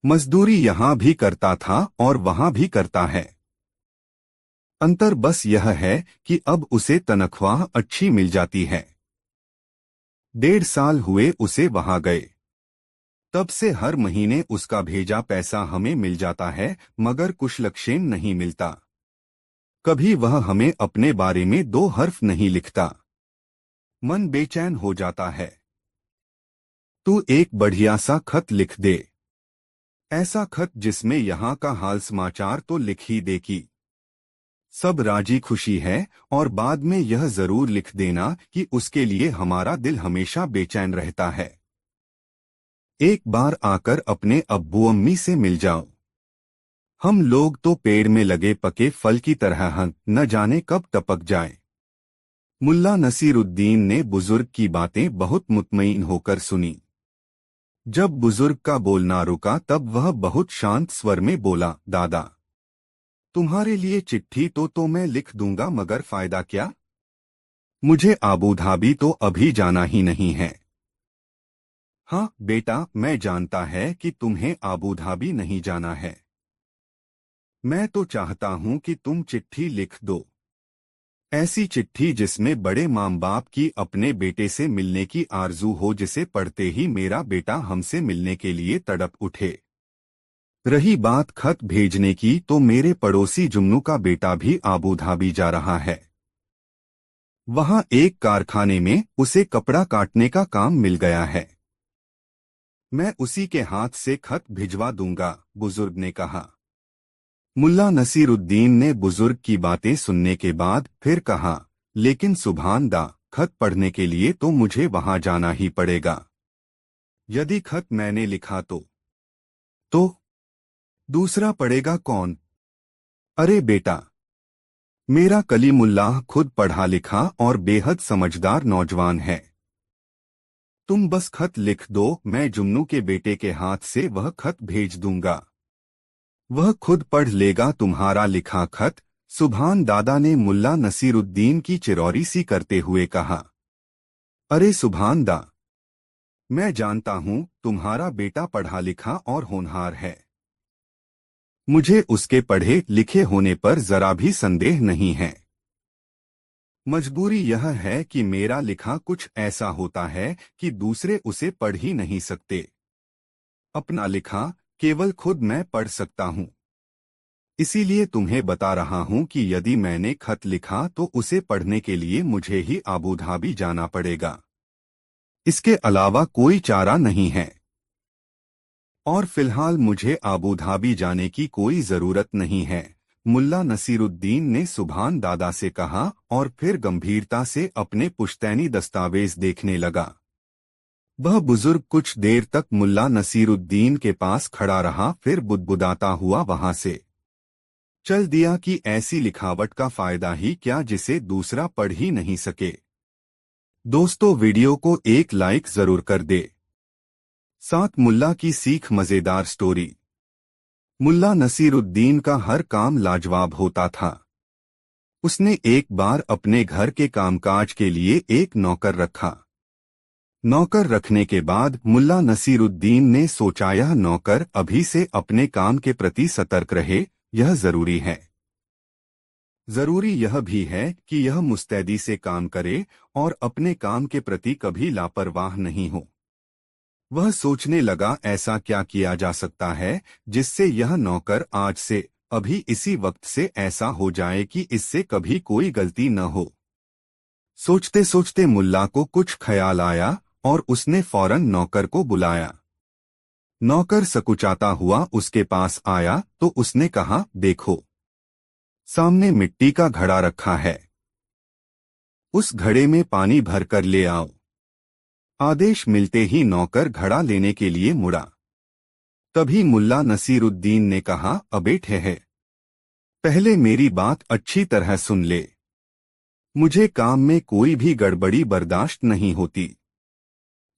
मजदूरी यहाँ भी करता था और वहाँ भी करता है। अंतर बस यह है कि अब उसे तनख्वाह अच्छी मिल जाती है। 1.5 साल हुए उसे वहाँ गए। तब से हर महीने उसका भेजा पैसा हमें मिल जाता है मगर कुशलक्षेम नहीं मिलता। कभी वह हमें अपने बारे में 2 हर्फ नहीं लिखता। मन बेचैन हो जाता है। तू एक बढ़िया सा खत लिख दे। ऐसा खत जिसमें यहाँ का हाल समाचार तो लिख ही दे कि सब राजी खुशी है, और बाद में यह जरूर लिख देना कि उसके लिए हमारा दिल हमेशा बेचैन रहता है। एक बार आकर अपने अब्बू अम्मी से मिल जाओ। हम लोग तो पेड़ में लगे पके फल की तरह हैं, न जाने कब टपक जाए। मुल्ला नसीरुद्दीन ने बुजुर्ग की बातें बहुत मुतमईन होकर सुनी। जब बुजुर्ग का बोलना रुका तब वह बहुत शांत स्वर में बोला, दादा, तुम्हारे लिए चिट्ठी तो मैं लिख दूंगा मगर फायदा क्या? मुझे आबूधाबी तो अभी जाना ही नहीं है। हाँ बेटा, मैं जानता है कि तुम्हें आबूधाबी नहीं जाना है। मैं तो चाहता हूं कि तुम चिट्ठी लिख दो। ऐसी चिट्ठी जिसमें बड़े माँ बाप की अपने बेटे से मिलने की आरजू हो, जिसे पढ़ते ही मेरा बेटा हमसे मिलने के लिए तड़प उठे। रही बात खत भेजने की, तो मेरे पड़ोसी जुम्नू का बेटा भी आबूधाबी जा रहा है। वहां एक कारखाने में उसे कपड़ा काटने का काम मिल गया है। मैं उसी के हाथ से खत भिजवा दूंगा, बुजुर्ग ने कहा। मुल्ला नसीरुद्दीन ने बुजुर्ग की बातें सुनने के बाद फिर कहा, लेकिन सुभान दा, खत पढ़ने के लिए तो मुझे वहां जाना ही पड़ेगा। यदि खत मैंने लिखा तो दूसरा पढ़ेगा कौन? अरे बेटा, मेरा कलीमुल्लाह खुद पढ़ा लिखा और बेहद समझदार नौजवान है। तुम बस खत लिख दो, मैं जुम्नू के बेटे के हाथ से वह खत भेज दूंगा। वह खुद पढ़ लेगा तुम्हारा लिखा खत। सुभान दादा ने मुल्ला नसीरुद्दीन की चिरौरी सी करते हुए कहा। अरे सुभान दा, मैं जानता हूं तुम्हारा बेटा पढ़ा लिखा और होनहार है। मुझे उसके पढ़े लिखे होने पर जरा भी संदेह नहीं है। मजबूरी यह है कि मेरा लिखा कुछ ऐसा होता है कि दूसरे उसे पढ़ ही नहीं सकते। अपना लिखा केवल खुद मैं पढ़ सकता हूं। इसीलिए तुम्हें बता रहा हूं कि यदि मैंने खत लिखा तो उसे पढ़ने के लिए मुझे ही अबू धाबी जाना पड़ेगा। इसके अलावा कोई चारा नहीं है। और फिलहाल मुझे अबू धाबी जाने की कोई जरूरत नहीं है, मुल्ला नसीरुद्दीन ने सुभान दादा से कहा और फिर गंभीरता से अपने पुश्तैनी दस्तावेज देखने लगा। वह बुजुर्ग कुछ देर तक मुल्ला नसीरुद्दीन के पास खड़ा रहा, फिर बुदबुदाता हुआ वहां से चल दिया कि ऐसी लिखावट का फायदा ही क्या जिसे दूसरा पढ़ ही नहीं सके। दोस्तों, वीडियो को एक लाइक जरूर कर दे। साथ मुल्ला की सीख मजेदार स्टोरी। मुल्ला नसीरुद्दीन का हर काम लाजवाब होता था। उसने एक बार अपने घर के कामकाज के लिए एक नौकर रखा। नौकर रखने के बाद मुल्ला नसीरुद्दीन ने सोचा यह नौकर अभी से अपने काम के प्रति सतर्क रहे, यह जरूरी है। जरूरी यह भी है कि यह मुस्तैदी से काम करे और अपने काम के प्रति कभी लापरवाह नहीं हो। वह सोचने लगा ऐसा क्या किया जा सकता है जिससे यह नौकर आज से अभी इसी वक्त से ऐसा हो जाए कि इससे कभी कोई गलती न हो। सोचते सोचते मुल्ला को कुछ ख्याल आया और उसने फौरन नौकर को बुलाया। नौकर सकुचाता हुआ उसके पास आया तो उसने कहा, देखो, सामने मिट्टी का घड़ा रखा है। उस घड़े में पानी भरकर ले आओ। आदेश मिलते ही नौकर घड़ा लेने के लिए मुड़ा। तभी मुल्ला नसीरुद्दीन ने कहा, अबे ठहर, पहले मेरी बात अच्छी तरह सुन ले। मुझे काम में कोई भी गड़बड़ी बर्दाश्त नहीं होती।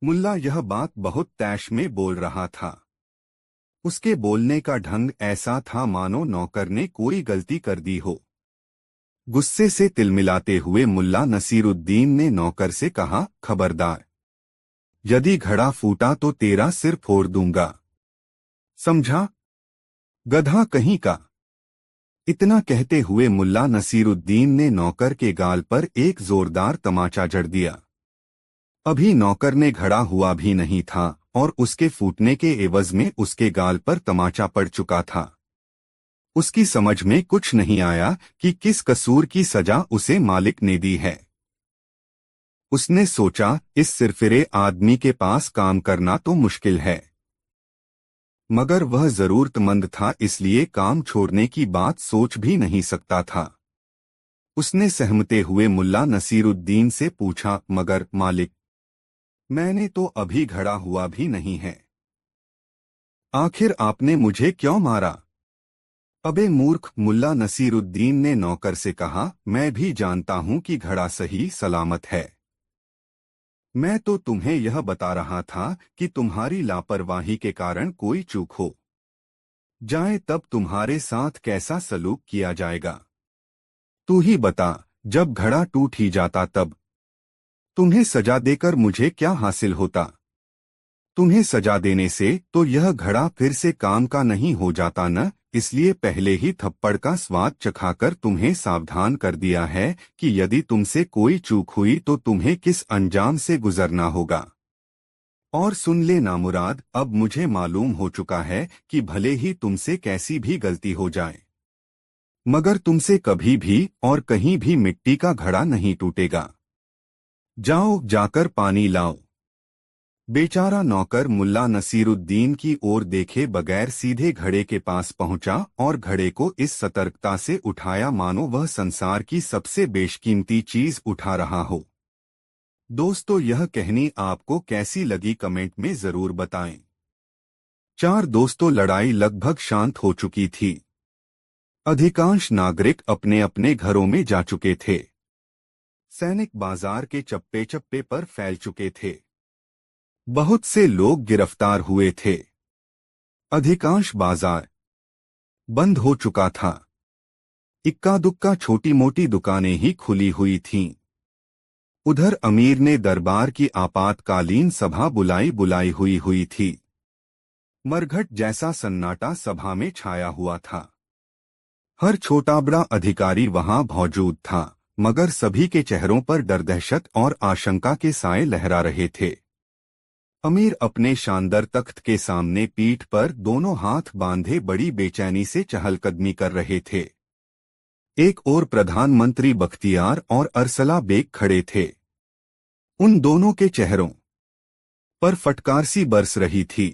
मुल्ला यह बात बहुत तैश में बोल रहा था। उसके बोलने का ढंग ऐसा था मानो नौकर ने कोई गलती कर दी हो। गुस्से से तिलमिलाते हुए मुल्ला नसीरुद्दीन ने नौकर से कहा, खबरदार, यदि घड़ा फूटा तो तेरा सिर फोड़ दूंगा, समझा, गधा कहीं का। इतना कहते हुए मुल्ला नसीरुद्दीन ने नौकर के गाल पर एक जोरदार तमाचा जड़ दिया। अभी नौकर ने घड़ा हुआ भी नहीं था और उसके फूटने के एवज में उसके गाल पर तमाचा पड़ चुका था। उसकी समझ में कुछ नहीं आया कि किस कसूर की सजा उसे मालिक ने दी है। उसने सोचा, इस सिरफिरे आदमी के पास काम करना तो मुश्किल है, मगर वह जरूरतमंद था इसलिए काम छोड़ने की बात सोच भी नहीं सकता था। उसने सहमते हुए मुल्ला नसीरुद्दीन से पूछा, मगर मालिक, मैंने तो अभी घड़ा हुआ भी नहीं है, आखिर आपने मुझे क्यों मारा? अबे मूर्ख, मुल्ला नसीरुद्दीन ने नौकर से कहा, मैं भी जानता हूं कि घड़ा सही सलामत है। मैं तो तुम्हें यह बता रहा था कि तुम्हारी लापरवाही के कारण कोई चूक हो जाए तब तुम्हारे साथ कैसा सलूक किया जाएगा। तू ही बता, जब घड़ा टूट ही जाता तब तुम्हें सजा देकर मुझे क्या हासिल होता? तुम्हें सजा देने से तो यह घड़ा फिर से काम का नहीं हो जाता न, इसलिए पहले ही थप्पड़ का स्वाद चखाकर तुम्हें सावधान कर दिया है कि यदि तुमसे कोई चूक हुई तो तुम्हें किस अंजाम से गुजरना होगा। और सुन ले नामुराद, अब मुझे मालूम हो चुका है कि भले ही तुमसे कैसी भी गलती हो जाए, मगर तुमसे कभी भी और कहीं भी मिट्टी का घड़ा नहीं टूटेगा। जाओ, जाकर पानी लाओ। बेचारा नौकर मुल्ला नसीरुद्दीन की ओर देखे बगैर सीधे घड़े के पास पहुंचा और घड़े को इस सतर्कता से उठाया मानो वह संसार की सबसे बेशकीमती चीज उठा रहा हो। दोस्तों, यह कहानी आपको कैसी लगी कमेंट में जरूर बताएं। दोस्तों, लड़ाई लगभग शांत हो चुकी थी। अधिकांश नागरिक अपने अपने घरों में जा चुके थे। सैनिक बाजार के चप्पे चप्पे पर फैल चुके थे। बहुत से लोग गिरफ्तार हुए थे। अधिकांश बाजार बंद हो चुका था। इक्का दुक्का छोटी मोटी दुकानें ही खुली हुई थीं। उधर अमीर ने दरबार की आपातकालीन सभा बुलाई हुई थी। मरघट जैसा सन्नाटा सभा में छाया हुआ था। हर छोटा बड़ा अधिकारी वहां मौजूद था, मगर सभी के चेहरों पर डर, दहशत और आशंका के साए लहरा रहे थे। अमीर अपने शानदार तख्त के सामने पीठ पर दोनों हाथ बांधे बड़ी बेचैनी से चहलकदमी कर रहे थे। एक और प्रधानमंत्री बख्तियार और अरसला बेग खड़े थे। उन दोनों के चेहरों पर फटकार सी बरस रही थी।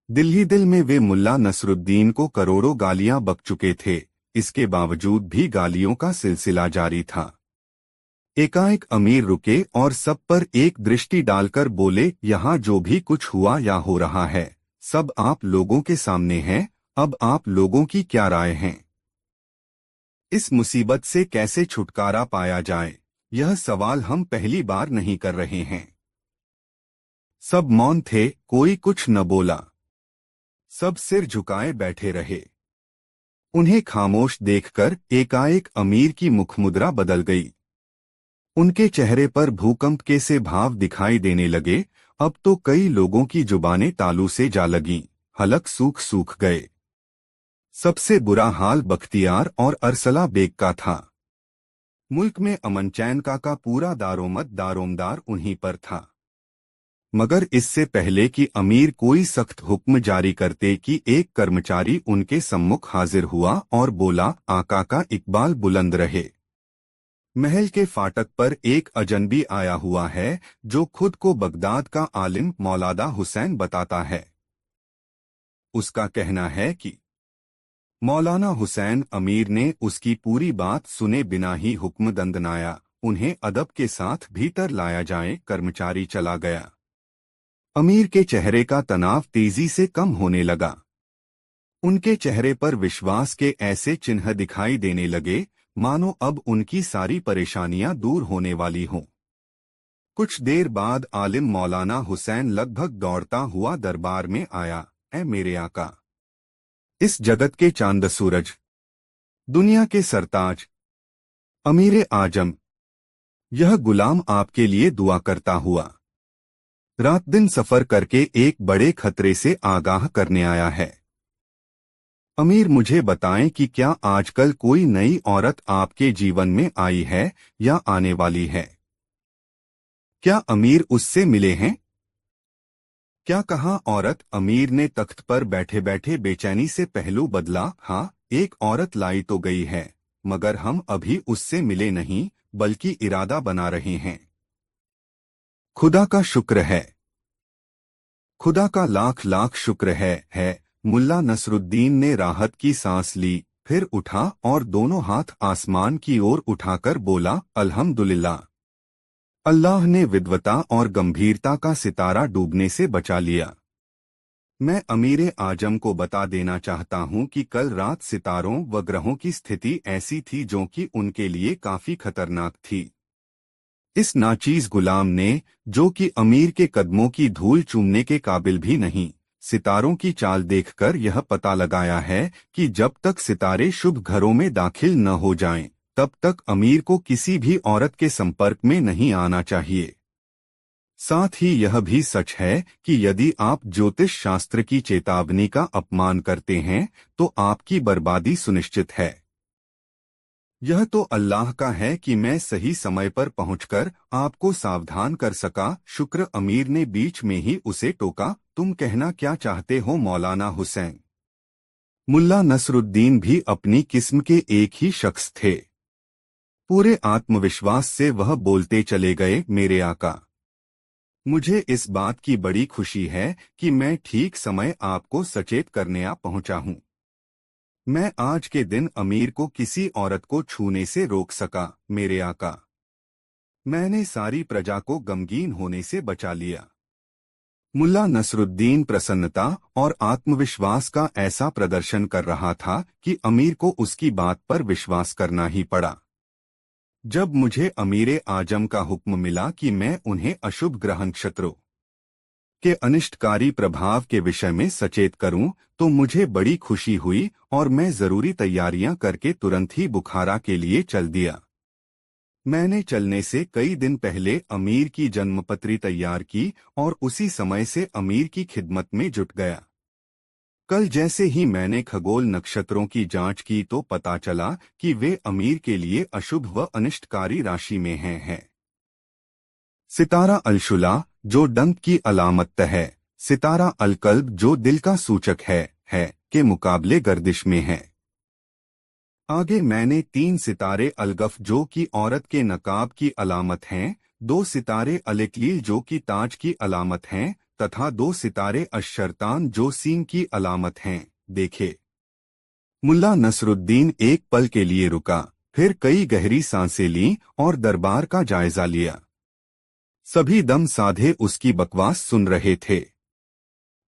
दिल ही दिल में वे मुल्ला नसरुद्दीन को करोड़ों गालियां बक चुके थे, इसके बावजूद भी गालियों का सिलसिला जारी था। एकाएक अमीर रुके और सब पर एक दृष्टि डालकर बोले, यहाँ जो भी कुछ हुआ या हो रहा है, सब आप लोगों के सामने है। अब आप लोगों की क्या राय है? इस मुसीबत से कैसे छुटकारा पाया जाए, यह सवाल हम पहली बार नहीं कर रहे हैं। सब मौन थे, कोई कुछ न बोला। सब सिर झुकाए बैठे रहे। उन्हें खामोश देखकर एकाएक अमीर की मुखमुद्रा बदल गई। उनके चेहरे पर भूकंप के से भाव दिखाई देने लगे। अब तो कई लोगों की जुबानें तालू से जा लगीं, हलक सूख गए। सबसे बुरा हाल बख्तियार और अरसला बेग का था। मुल्क में अमन चैन का पूरा दारोमदार उन्हीं पर था। मगर इससे पहले कि अमीर कोई सख्त हुक्म जारी करते कि एक कर्मचारी उनके सम्मुख हाजिर हुआ और बोला, आका का इकबाल बुलंद रहे। महल के फाटक पर एक अजनबी आया हुआ है, जो खुद को बगदाद का आलिम मौलाना हुसैन बताता है। उसका कहना है कि मौलाना हुसैन अमीर ने उसकी पूरी बात सुने बिना ही हुक्म दंदनाया, उन्हें अदब के साथ भीतर लाया जाए। कर्मचारी चला गया। अमीर के चेहरे का तनाव तेजी से कम होने लगा। उनके चेहरे पर विश्वास के ऐसे चिन्ह दिखाई देने लगे, मानो अब उनकी सारी परेशानियां दूर होने वाली हों। कुछ देर बाद आलिम मौलाना हुसैन लगभग दौड़ता हुआ दरबार में आया। ऐ मेरे आका, इस जगत के चांद सूरज, दुनिया के सरताज, अमीर आजम, यह गुलाम आपके लिए दुआ करता हुआ रात दिन सफर करके एक बड़े खतरे से आगाह करने आया है। अमीर, मुझे बताएं कि क्या आजकल कोई नई औरत आपके जीवन में आई है या आने वाली है? क्या अमीर उससे मिले हैं? क्या कहा औरत? अमीर ने तख्त पर बैठे बैठे बेचैनी से पहलू बदला। हाँ, एक औरत लाई तो गई है, मगर हम अभी उससे मिले नहीं, बल्कि इरादा बना रहे हैं। खुदा का शुक्र है, खुदा का लाख लाख शुक्र है। मुल्ला नसरुद्दीन ने राहत की सांस ली, फिर उठा और दोनों हाथ आसमान की ओर उठाकर बोला, अल्हम्दुलिल्लाह, अल्लाह ने विद्वता और गंभीरता का सितारा डूबने से बचा लिया। मैं अमीर आजम को बता देना चाहता हूं कि कल रात सितारों व ग्रहों की स्थिति ऐसी थी जो कि उनके लिए काफी खतरनाक थी। इस नाचीज गुलाम ने, जो कि अमीर के कदमों की धूल चूमने के काबिल भी नहीं, सितारों की चाल देखकर यह पता लगाया है कि जब तक सितारे शुभ घरों में दाखिल न हो जाएं, तब तक अमीर को किसी भी औरत के संपर्क में नहीं आना चाहिए। साथ ही यह भी सच है कि यदि आप ज्योतिष शास्त्र की चेतावनी का अपमान करते हैं, तो आपकी बर्बादी सुनिश्चित है। यह तो अल्लाह का है कि मैं सही समय पर पहुंचकर आपको सावधान कर सका। शुक्र। अमीर ने बीच में ही उसे टोका, तुम कहना क्या चाहते हो मौलाना हुसैन? मुल्ला नसरुद्दीन भी अपनी किस्म के एक ही शख्स थे। पूरे आत्मविश्वास से वह बोलते चले गए, मेरे आका, मुझे इस बात की बड़ी खुशी है कि मैं ठीक समय आपको सचेत करने आ पहुंचा हूं। मैं आज के दिन अमीर को किसी औरत को छूने से रोक सका, मेरे आका। मैंने सारी प्रजा को गमगीन होने से बचा लिया। मुल्ला नसरुद्दीन प्रसन्नता और आत्मविश्वास का ऐसा प्रदर्शन कर रहा था कि अमीर को उसकी बात पर विश्वास करना ही पड़ा। जब मुझे अमीर आजम का हुक्म मिला कि मैं उन्हें अशुभ ग्रह नक्षत्रों के अनिष्टकारी प्रभाव के विषय में सचेत करूं, तो मुझे बड़ी खुशी हुई और मैं जरूरी तैयारियां करके तुरंत ही बुखारा के लिए चल दिया। मैंने चलने से कई दिन पहले अमीर की जन्मपत्री तैयार की और उसी समय से अमीर की खिदमत में जुट गया। कल जैसे ही मैंने खगोल नक्षत्रों की जांच की तो पता चला कि वे अमीर के लिए अशुभ व अनिष्टकारी राशि में हैं। सितारा अलशुला, जो डंक की अलामत है, सितारा अलकल्ब, जो दिल का सूचक है के मुकाबले गर्दिश में है। आगे मैंने 3 सितारे अलगफ, जो कि औरत के नकाब की अलामत हैं, 2 सितारे अलिकलील, जो कि ताज की अलामत हैं, तथा 2 सितारे अशरतान, जो सींग की अलामत हैं, देखे। मुल्ला नसरुद्दीन एक पल के लिए रुका, फिर कई गहरी सांसें लीं और दरबार का जायजा लिया। सभी दम साधे उसकी बकवास सुन रहे थे।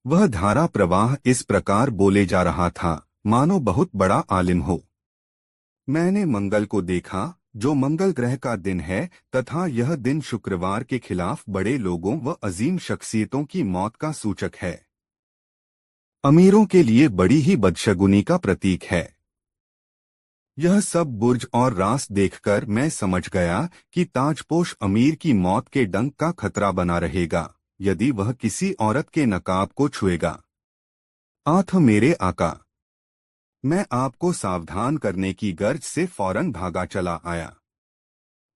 वह धारा प्रवाह इस प्रकार बोले जा रहा था मानो बहुत बड़ा आलिम हो। मैंने मंगल को देखा, जो मंगल ग्रह का दिन है, तथा यह दिन शुक्रवार के खिलाफ बड़े लोगों व अजीम शख्सियतों की मौत का सूचक है। अमीरों के लिए बड़ी ही बदशगुनी का प्रतीक है। यह सब बुर्ज और रास देखकर मैं समझ गया कि ताजपोश अमीर की मौत के डंक का खतरा बना रहेगा यदि वह किसी औरत के नकाब को छुएगा। आठ मेरे आका, मैं आपको सावधान करने की गर्ज से फौरन भागा चला आया।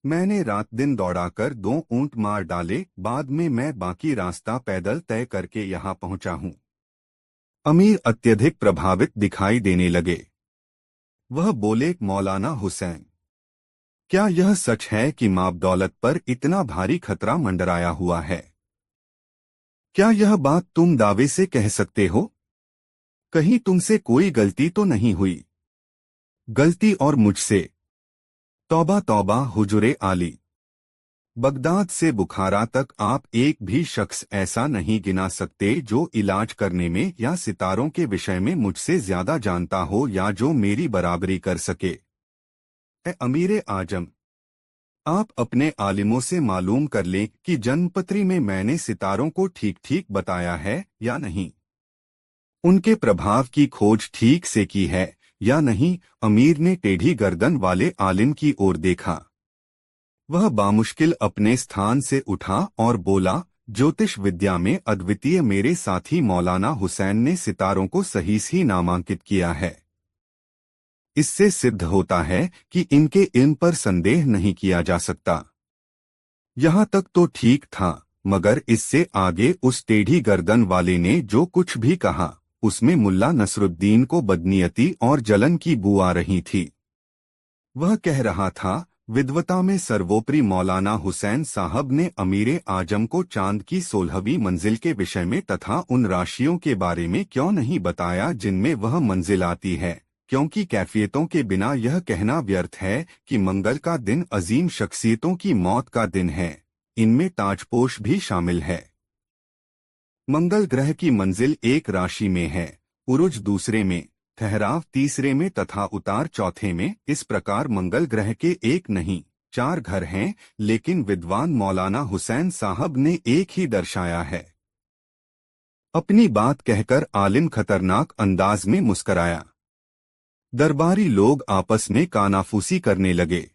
मैंने रात दिन दौड़ाकर 2 ऊंट मार डाले, बाद में मैं बाकी रास्ता पैदल तय करके यहाँ पहुंचा हूँ। अमीर अत्यधिक प्रभावित दिखाई देने लगे। वह बोले, मौलाना हुसैन, क्या यह सच है कि माँ दौलत पर इतना भारी खतरा मंडराया हुआ है? क्या यह बात तुम दावे से कह सकते हो? कहीं तुमसे कोई गलती तो नहीं हुई? गलती और मुझसे? तौबा तौबा हुजूरे आली। बगदाद से बुखारा तक आप एक भी शख्स ऐसा नहीं गिना सकते जो इलाज करने में या सितारों के विषय में मुझसे ज्यादा जानता हो या जो मेरी बराबरी कर सके। ए अमीर आजम, आप अपने आलिमों से मालूम कर लें कि जन्मपत्री में मैंने सितारों को ठीक ठीक बताया है या नहीं। उनके प्रभाव की खोज ठीक से की है या नहीं? अमीर ने टेढ़ी गर्दन वाले आलिम की ओर देखा। वह बामुश्किल अपने स्थान से उठा और बोला, ज्योतिष विद्या में अद्वितीय मेरे साथी मौलाना हुसैन ने सितारों को सही ही नामांकित किया है। इससे सिद्ध होता है कि इनके इल्म पर संदेह नहीं किया जा सकता। यहाँ तक तो ठीक था, मगर इससे आगे उस टेढ़ी गर्दन वाले ने जो कुछ भी कहा उसमें मुल्ला नसरुद्दीन को बदनीयती और जलन की बू आ रही थी। वह कह रहा था, विद्वता में सर्वोपरि मौलाना हुसैन साहब ने अमीर आजम को चांद की 16वीं मंजिल के विषय में तथा उन राशियों के बारे में क्यों नहीं बताया जिनमें वह मंजिल आती है, क्योंकि कैफियतों के बिना यह कहना व्यर्थ है कि मंगल का दिन अजीम शख्सियतों की मौत का दिन है। इनमें ताजपोश भी शामिल है। मंगल ग्रह की मंजिल एक राशि में है, उरुज दूसरे में, ठहराव तीसरे में तथा उतार चौथे में। इस प्रकार मंगल ग्रह के एक नहीं 4 घर हैं, लेकिन विद्वान मौलाना हुसैन साहब ने एक ही दर्शाया है। अपनी बात कहकर आलिम खतरनाक अंदाज में मुस्कराया। दरबारी लोग आपस में कानाफूसी करने लगे।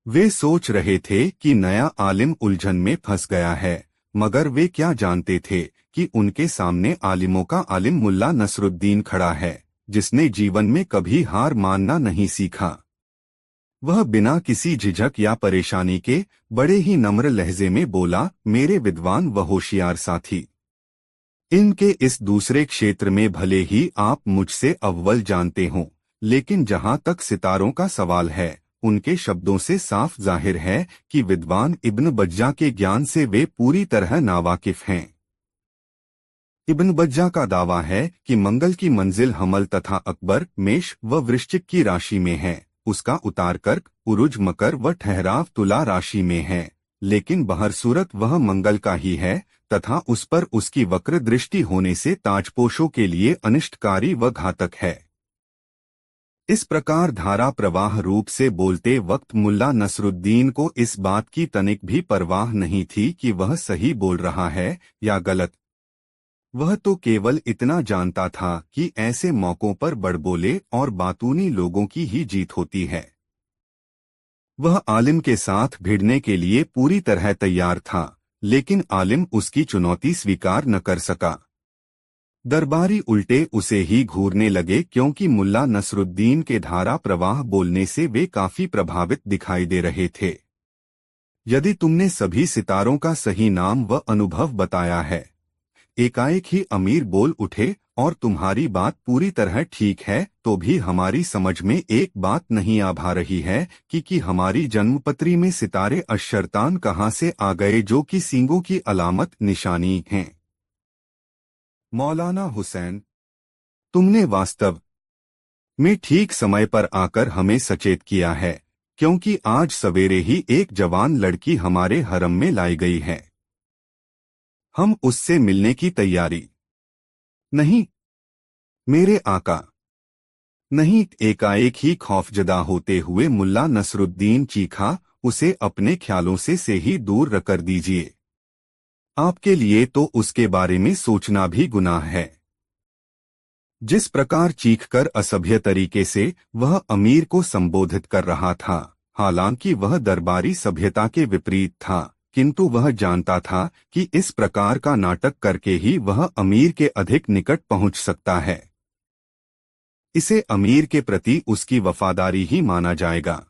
वे सोच रहे थे कि नया आलिम उलझन में फंस गया है, मगर वे क्या जानते थे कि उनके सामने आलिमों का आलिम मुल्ला नसरुद्दीन खड़ा है, जिसने जीवन में कभी हार मानना नहीं सीखा। वह बिना किसी झिझक या परेशानी के बड़े ही नम्र लहजे में बोला, मेरे विद्वान व होशियार साथी, इनके इस दूसरे क्षेत्र में भले ही आप मुझसे अव्वल जानते हों, लेकिन जहां तक सितारों का सवाल है, उनके शब्दों से साफ जाहिर है कि विद्वान इब्न बज्जा के ज्ञान से वे पूरी तरह नावाकिफ हैं। इब्न बज्जा का दावा है कि मंगल की मंजिल हमल तथा अकबर, मेष व वृश्चिक की राशि में है, उसका उतार कर्क, उरुज मकर व ठहराव तुला राशि में है, लेकिन बहरसूरत वह मंगल का ही है तथा उस पर उसकी वक्र दृष्टि होने से ताजपोशों के लिए अनिष्टकारी व घातक है। इस प्रकार धारा प्रवाह रूप से बोलते वक्त मुल्ला नसरुद्दीन को इस बात की तनिक भी परवाह नहीं थी कि वह सही बोल रहा है या गलत, वह तो केवल इतना जानता था कि ऐसे मौकों पर बड़बोले और बातूनी लोगों की ही जीत होती है। वह आलिम के साथ भिड़ने के लिए पूरी तरह तैयार था, लेकिन आलिम उसकी चुनौती स्वीकार न कर सका। दरबारी उल्टे उसे ही घूरने लगे क्योंकि मुल्ला नसरुद्दीन के धारा प्रवाह बोलने से वे काफी प्रभावित दिखाई दे रहे थे। यदि तुमने सभी सितारों का सही नाम व अनुभव बताया है, एकाएक ही अमीर बोल उठे, और तुम्हारी बात पूरी तरह ठीक है, तो भी हमारी समझ में एक बात नहीं आ भा रही है कि हमारी जन्मपत्री में सितारे अशरतान कहाँ से आ गए जो कि सींगों की अलामत निशानी हैं। मौलाना हुसैन, तुमने वास्तव में ठीक समय पर आकर हमें सचेत किया है, क्योंकि आज सवेरे ही एक जवान लड़की हमारे हरम में लाई गई है। हम उससे मिलने की तैयारी। नहीं मेरे आका, नहीं। एकाएक ही खौफजदा होते हुए मुल्ला नसरुद्दीन चीखा, उसे अपने ख्यालों से ही दूर रख दीजिए। आपके लिए तो उसके बारे में सोचना भी गुनाह है। जिस प्रकार चीखकर असभ्य तरीके से वह अमीर को संबोधित कर रहा था, हालांकि वह दरबारी सभ्यता के विपरीत था, किंतु वह जानता था कि इस प्रकार का नाटक करके ही वह अमीर के अधिक निकट पहुंच सकता है। इसे अमीर के प्रति उसकी वफादारी ही माना जाएगा।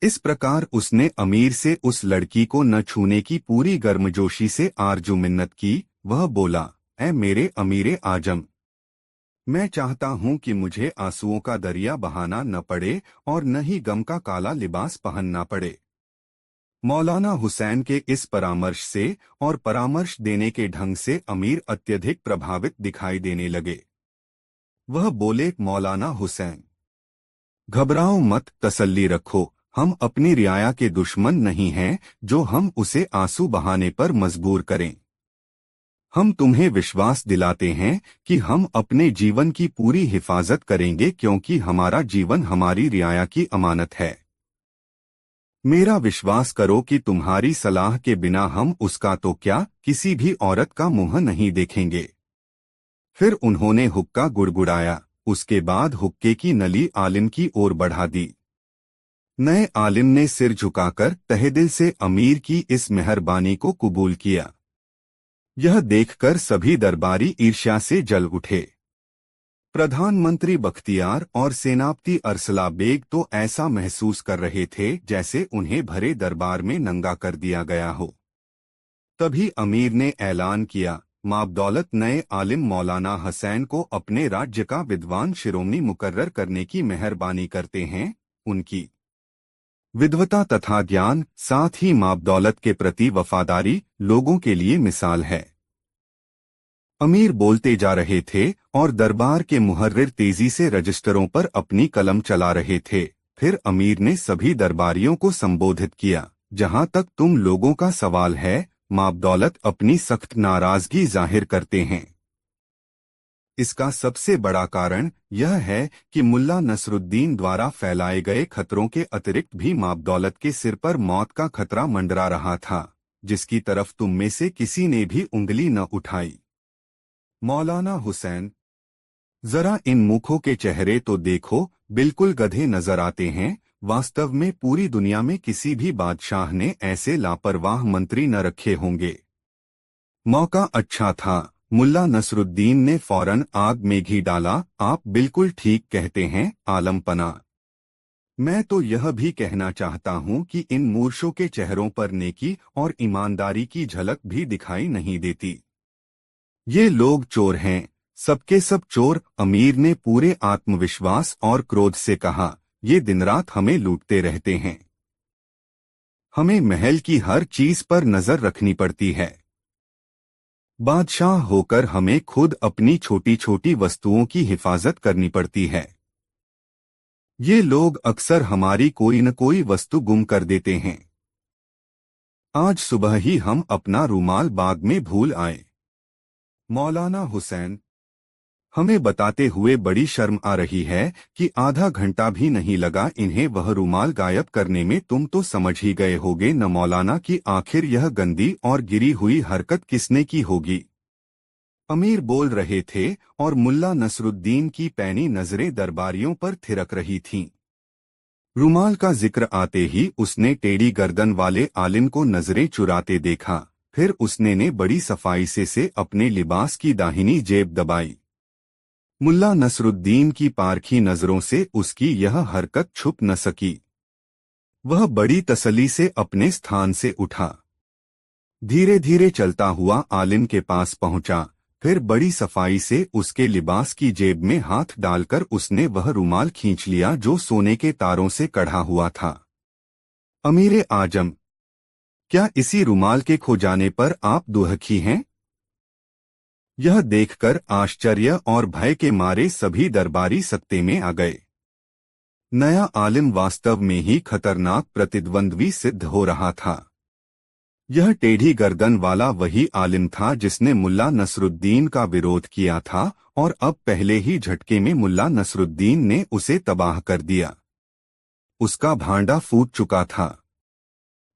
इस प्रकार उसने अमीर से उस लड़की को न छूने की पूरी गर्मजोशी से आरजू मिन्नत की। वह बोला, ऐ मेरे अमीरे आजम, मैं चाहता हूं कि मुझे आंसुओं का दरिया बहाना न पड़े और न ही गम का काला लिबास पहनना पड़े। मौलाना हुसैन के इस परामर्श से और परामर्श देने के ढंग से अमीर अत्यधिक प्रभावित दिखाई देने लगे। वह बोले, मौलाना हुसैन, घबराओ मत, तसल्ली रखो, हम अपनी रियाया के दुश्मन नहीं हैं जो हम उसे आंसू बहाने पर मजबूर करें। हम तुम्हें विश्वास दिलाते हैं कि हम अपने जीवन की पूरी हिफाजत करेंगे, क्योंकि हमारा जीवन हमारी रियाया की अमानत है। मेरा विश्वास करो कि तुम्हारी सलाह के बिना हम उसका तो क्या, किसी भी औरत का मुंह नहीं देखेंगे। फिर उन्होंने हुक्का गुड़गुड़ाया। उसके बाद हुक्के की नली आलिम की ओर बढ़ा दी। नए आलिम ने सिर झुकाकर तहेदिल से अमीर की इस मेहरबानी को कबूल किया। यह देखकर सभी दरबारी ईर्ष्या से जल उठे। प्रधानमंत्री बख्तियार और सेनापति अरसला बेग तो ऐसा महसूस कर रहे थे जैसे उन्हें भरे दरबार में नंगा कर दिया गया हो। तभी अमीर ने ऐलान किया, माबदौलत नए आलिम मौलाना हुसैन को अपने राज्य का विद्वान शिरोमणि मुकर्रर करने की मेहरबानी करते हैं। उनकी विद्वता तथा ज्ञान, साथ ही माबदौलत के प्रति वफादारी लोगों के लिए मिसाल है। अमीर बोलते जा रहे थे और दरबार के मुहर्रिर तेजी से रजिस्टरों पर अपनी कलम चला रहे थे। फिर अमीर ने सभी दरबारियों को संबोधित किया, जहां तक तुम लोगों का सवाल है, माबदौलत अपनी सख्त नाराजगी जाहिर करते हैं। इसका सबसे बड़ा कारण यह है कि मुल्ला नसरुद्दीन द्वारा फैलाए गए खतरों के अतिरिक्त भी माबदौलत के सिर पर मौत का खतरा मंडरा रहा था, जिसकी तरफ तुम में से किसी ने भी उंगली न उठाई। मौलाना हुसैन, जरा इन मुखों के चेहरे तो देखो, बिल्कुल गधे नजर आते हैं। वास्तव में पूरी दुनिया में किसी भी बादशाह ने ऐसे लापरवाह मंत्री न रखे होंगे। मौका अच्छा था। मुल्ला नसरुद्दीन ने फौरन आग में घी डाला। आप बिल्कुल ठीक कहते हैं आलमपना। मैं तो यह भी कहना चाहता हूं कि इन मूर्खों के चेहरों पर नेकी और ईमानदारी की झलक भी दिखाई नहीं देती। ये लोग चोर हैं, सबके सब चोर। अमीर ने पूरे आत्मविश्वास और क्रोध से कहा, ये दिन रात हमें लूटते रहते हैं। हमें महल की हर चीज पर नजर रखनी पड़ती है। बादशाह होकर हमें खुद अपनी छोटी छोटी वस्तुओं की हिफाजत करनी पड़ती है। ये लोग अक्सर हमारी कोई न कोई वस्तु गुम कर देते हैं। आज सुबह ही हम अपना रूमाल बाग में भूल आए। मौलाना हुसैन, हमें बताते हुए बड़ी शर्म आ रही है कि आधा घंटा भी नहीं लगा इन्हें वह रूमाल गायब करने में। तुम तो समझ ही गए होगे न मौलाना कि आखिर यह गंदी और गिरी हुई हरकत किसने की होगी। अमीर बोल रहे थे और मुल्ला नसरुद्दीन की पैनी नजरें दरबारियों पर थिरक रही थीं। रुमाल का जिक्र आते ही उसने टेढ़ी गर्दन वाले आलिम को नजरें चुराते देखा। फिर उसने ने बड़ी सफाई से अपने लिबास की दाहिनी जेब दबाई। मुल्ला नसरुद्दीन की पारखी नजरों से उसकी यह हरकत छुप न सकी। वह बड़ी तसल्ली से अपने स्थान से उठा। धीरे धीरे चलता हुआ आलिम के पास पहुंचा। फिर बड़ी सफाई से उसके लिबास की जेब में हाथ डालकर उसने वह रुमाल खींच लिया जो सोने के तारों से कढ़ा हुआ था। अमीरे आजम, क्या इसी रुमाल के खो जाने पर आप दुखी हैं? यह देखकर आश्चर्य और भय के मारे सभी दरबारी सत्ते में आ गए। नया आलिम वास्तव में ही खतरनाक प्रतिद्वंद्वी सिद्ध हो रहा था। यह टेढ़ी गर्दन वाला वही आलिम था जिसने मुल्ला नसरुद्दीन का विरोध किया था और अब पहले ही झटके में मुल्ला नसरुद्दीन ने उसे तबाह कर दिया। उसका भांडा फूट चुका था।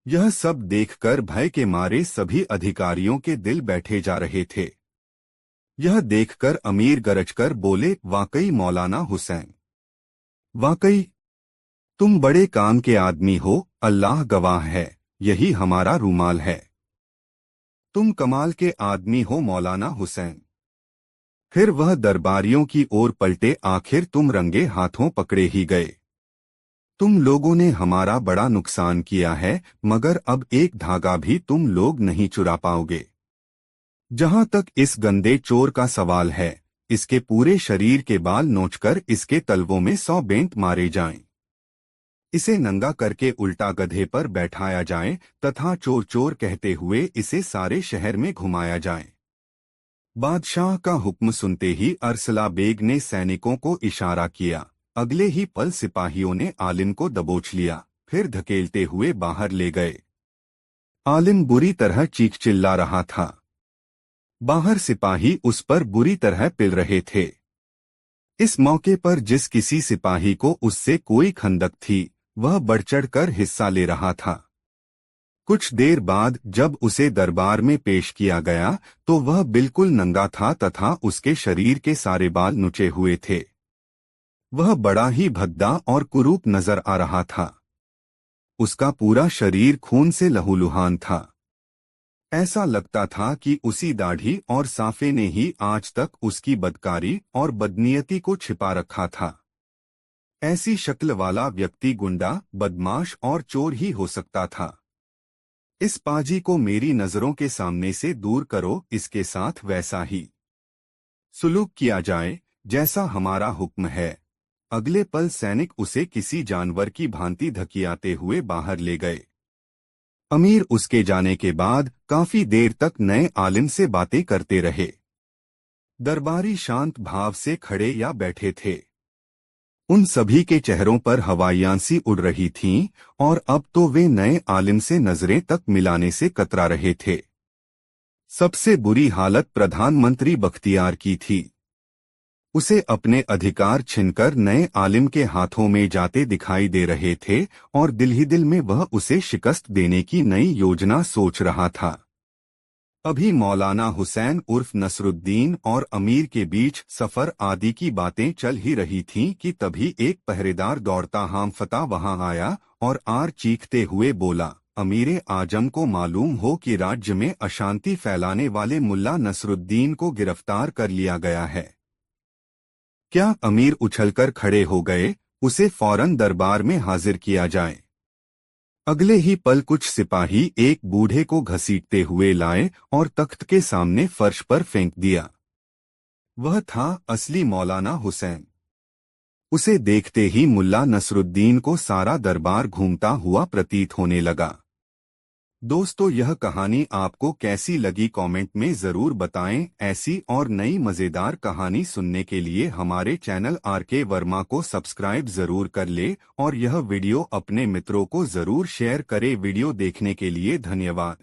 यह सब देखकर भय के मारे सभी अधिकारियों के दिल बैठे जा रहे थे। यह देखकर अमीर गरजकर बोले, वाकई मौलाना हुसैन, वाकई तुम बड़े काम के आदमी हो। अल्लाह गवाह है, यही हमारा रूमाल है। तुम कमाल के आदमी हो मौलाना हुसैन। फिर वह दरबारियों की ओर पलटे, आखिर तुम रंगे हाथों पकड़े ही गए। तुम लोगों ने हमारा बड़ा नुकसान किया है, मगर अब एक धागा भी तुम लोग नहीं चुरा पाओगे। जहां तक इस गंदे चोर का सवाल है, इसके पूरे शरीर के बाल नोचकर इसके तलवों में 100 बेंत मारे जाएं। इसे नंगा करके उल्टा गधे पर बैठाया जाए तथा चोर चोर कहते हुए इसे सारे शहर में घुमाया जाए। बादशाह का हुक्म सुनते ही अरसला बेग ने सैनिकों को इशारा किया। अगले ही पल सिपाहियों ने आलिम को दबोच लिया, फिर धकेलते हुए बाहर ले गए। आलिम बुरी तरह चीख चिल्ला रहा था। बाहर सिपाही उस पर बुरी तरह पिल रहे थे। इस मौके पर जिस किसी सिपाही को उससे कोई खंदक थी, वह बढ़-चढ़ कर हिस्सा ले रहा था। कुछ देर बाद जब उसे दरबार में पेश किया गया तो वह बिल्कुल नंगा था तथा उसके शरीर के सारे बाल नुचे हुए थे। वह बड़ा ही भद्दा और कुरूप नजर आ रहा था। उसका पूरा शरीर खून से लहूलुहान था। ऐसा लगता था कि उसी दाढ़ी और साफे ने ही आज तक उसकी बदकारी और बदनीयती को छिपा रखा था। ऐसी शक्ल वाला व्यक्ति गुंडा, बदमाश और चोर ही हो सकता था। इस पाजी को मेरी नजरों के सामने से दूर करो, इसके साथ वैसा ही सुलूक किया जाए जैसा हमारा हुक्म है। अगले पल सैनिक उसे किसी जानवर की भांति धकियाते हुए बाहर ले गए। अमीर उसके जाने के बाद काफी देर तक नए आलिम से बातें करते रहे। दरबारी शांत भाव से खड़े या बैठे थे। उन सभी के चेहरों पर हवाइयां सी उड़ रही थीं और अब तो वे नए आलिम से नजरें तक मिलाने से कतरा रहे थे। सबसे बुरी हालत प्रधानमंत्री बख्तियार की थी। उसे अपने अधिकार छिनकर नए आलिम के हाथों में जाते दिखाई दे रहे थे और दिल ही दिल में वह उसे शिकस्त देने की नई योजना सोच रहा था। अभी मौलाना हुसैन उर्फ नसरुद्दीन और अमीर के बीच सफर आदि की बातें चल ही रही थीं कि तभी एक पहरेदार दौड़ता हांफता वहां आया और आर चीखते हुए बोला, अमीरे आजम को मालूम हो कि राज्य में अशांति फैलाने वाले मुल्ला नसरुद्दीन को गिरफ्तार कर लिया गया है। क्या? अमीर उछलकर खड़े हो गए, उसे फौरन दरबार में हाजिर किया जाए। अगले ही पल कुछ सिपाही एक बूढ़े को घसीटते हुए लाए और तख्त के सामने फर्श पर फेंक दिया। वह था असली मौलाना हुसैन। उसे देखते ही मुल्ला नसरुद्दीन को सारा दरबार घूमता हुआ प्रतीत होने लगा। दोस्तों, यह कहानी आपको कैसी लगी कमेंट में जरूर बताएं। ऐसी और नई मजेदार कहानी सुनने के लिए हमारे चैनल आरके वर्मा को सब्सक्राइब जरूर कर ले और यह वीडियो अपने मित्रों को जरूर शेयर करें। वीडियो देखने के लिए धन्यवाद।